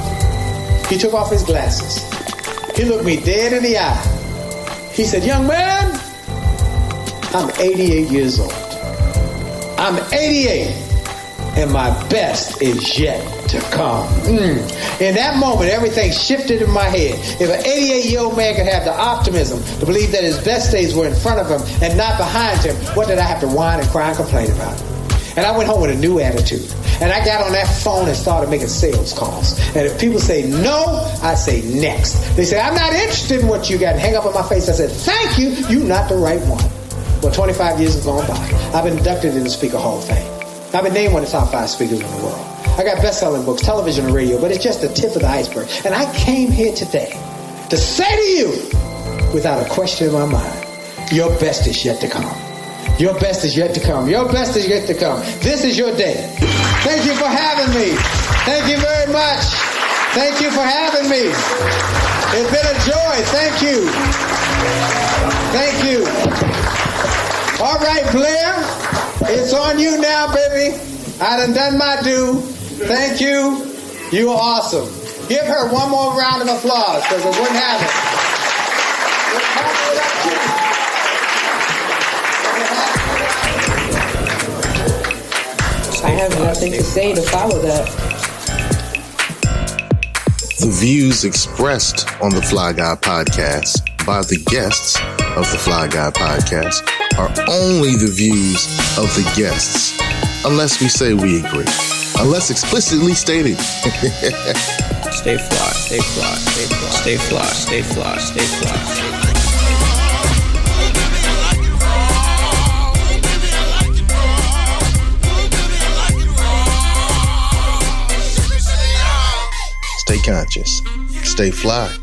Speaker 2: He took off his glasses. He looked me dead in the eye. He said, young man, I'm 88 years old. I'm 88, and my best is yet to come. In that moment, everything shifted in my head. If an 88-year-old man could have the optimism to believe that his best days were in front of him and not behind him, what did I have to whine and cry and complain about? And I went home with a new attitude. And I got on that phone and started making sales calls. And if people say no, I say next. They say, I'm not interested in what you got. And hang up in my face. I said, thank you. You're not the right one. Well, 25 years have gone by. I've been inducted in the Speaker Hall of Fame. I've been named one of the top 5 speakers in the world. I got best-selling books, television and radio, but it's just the tip of the iceberg. And I came here today to say to you, without a question in my mind, your best is yet to come. Your best is yet to come. Your best is yet to come. This is your day. Thank you for having me. Thank you very much. Thank you for having me. It's been a joy. Thank you. Thank you. All right, Blair, it's on you now, baby. I done my due. Thank you. You are awesome. Give her one more round of applause because it wouldn't happen.
Speaker 8: I have nothing to say to follow that.
Speaker 3: The views expressed on the Fly Guy Podcast by the guests of the Fly Guy Podcast are only the views of the guests, unless we say we agree, unless explicitly stated.
Speaker 1: Stay fly, stay fly, stay fly, stay fly, stay fly, stay fly.
Speaker 3: Stay conscious, stay fly.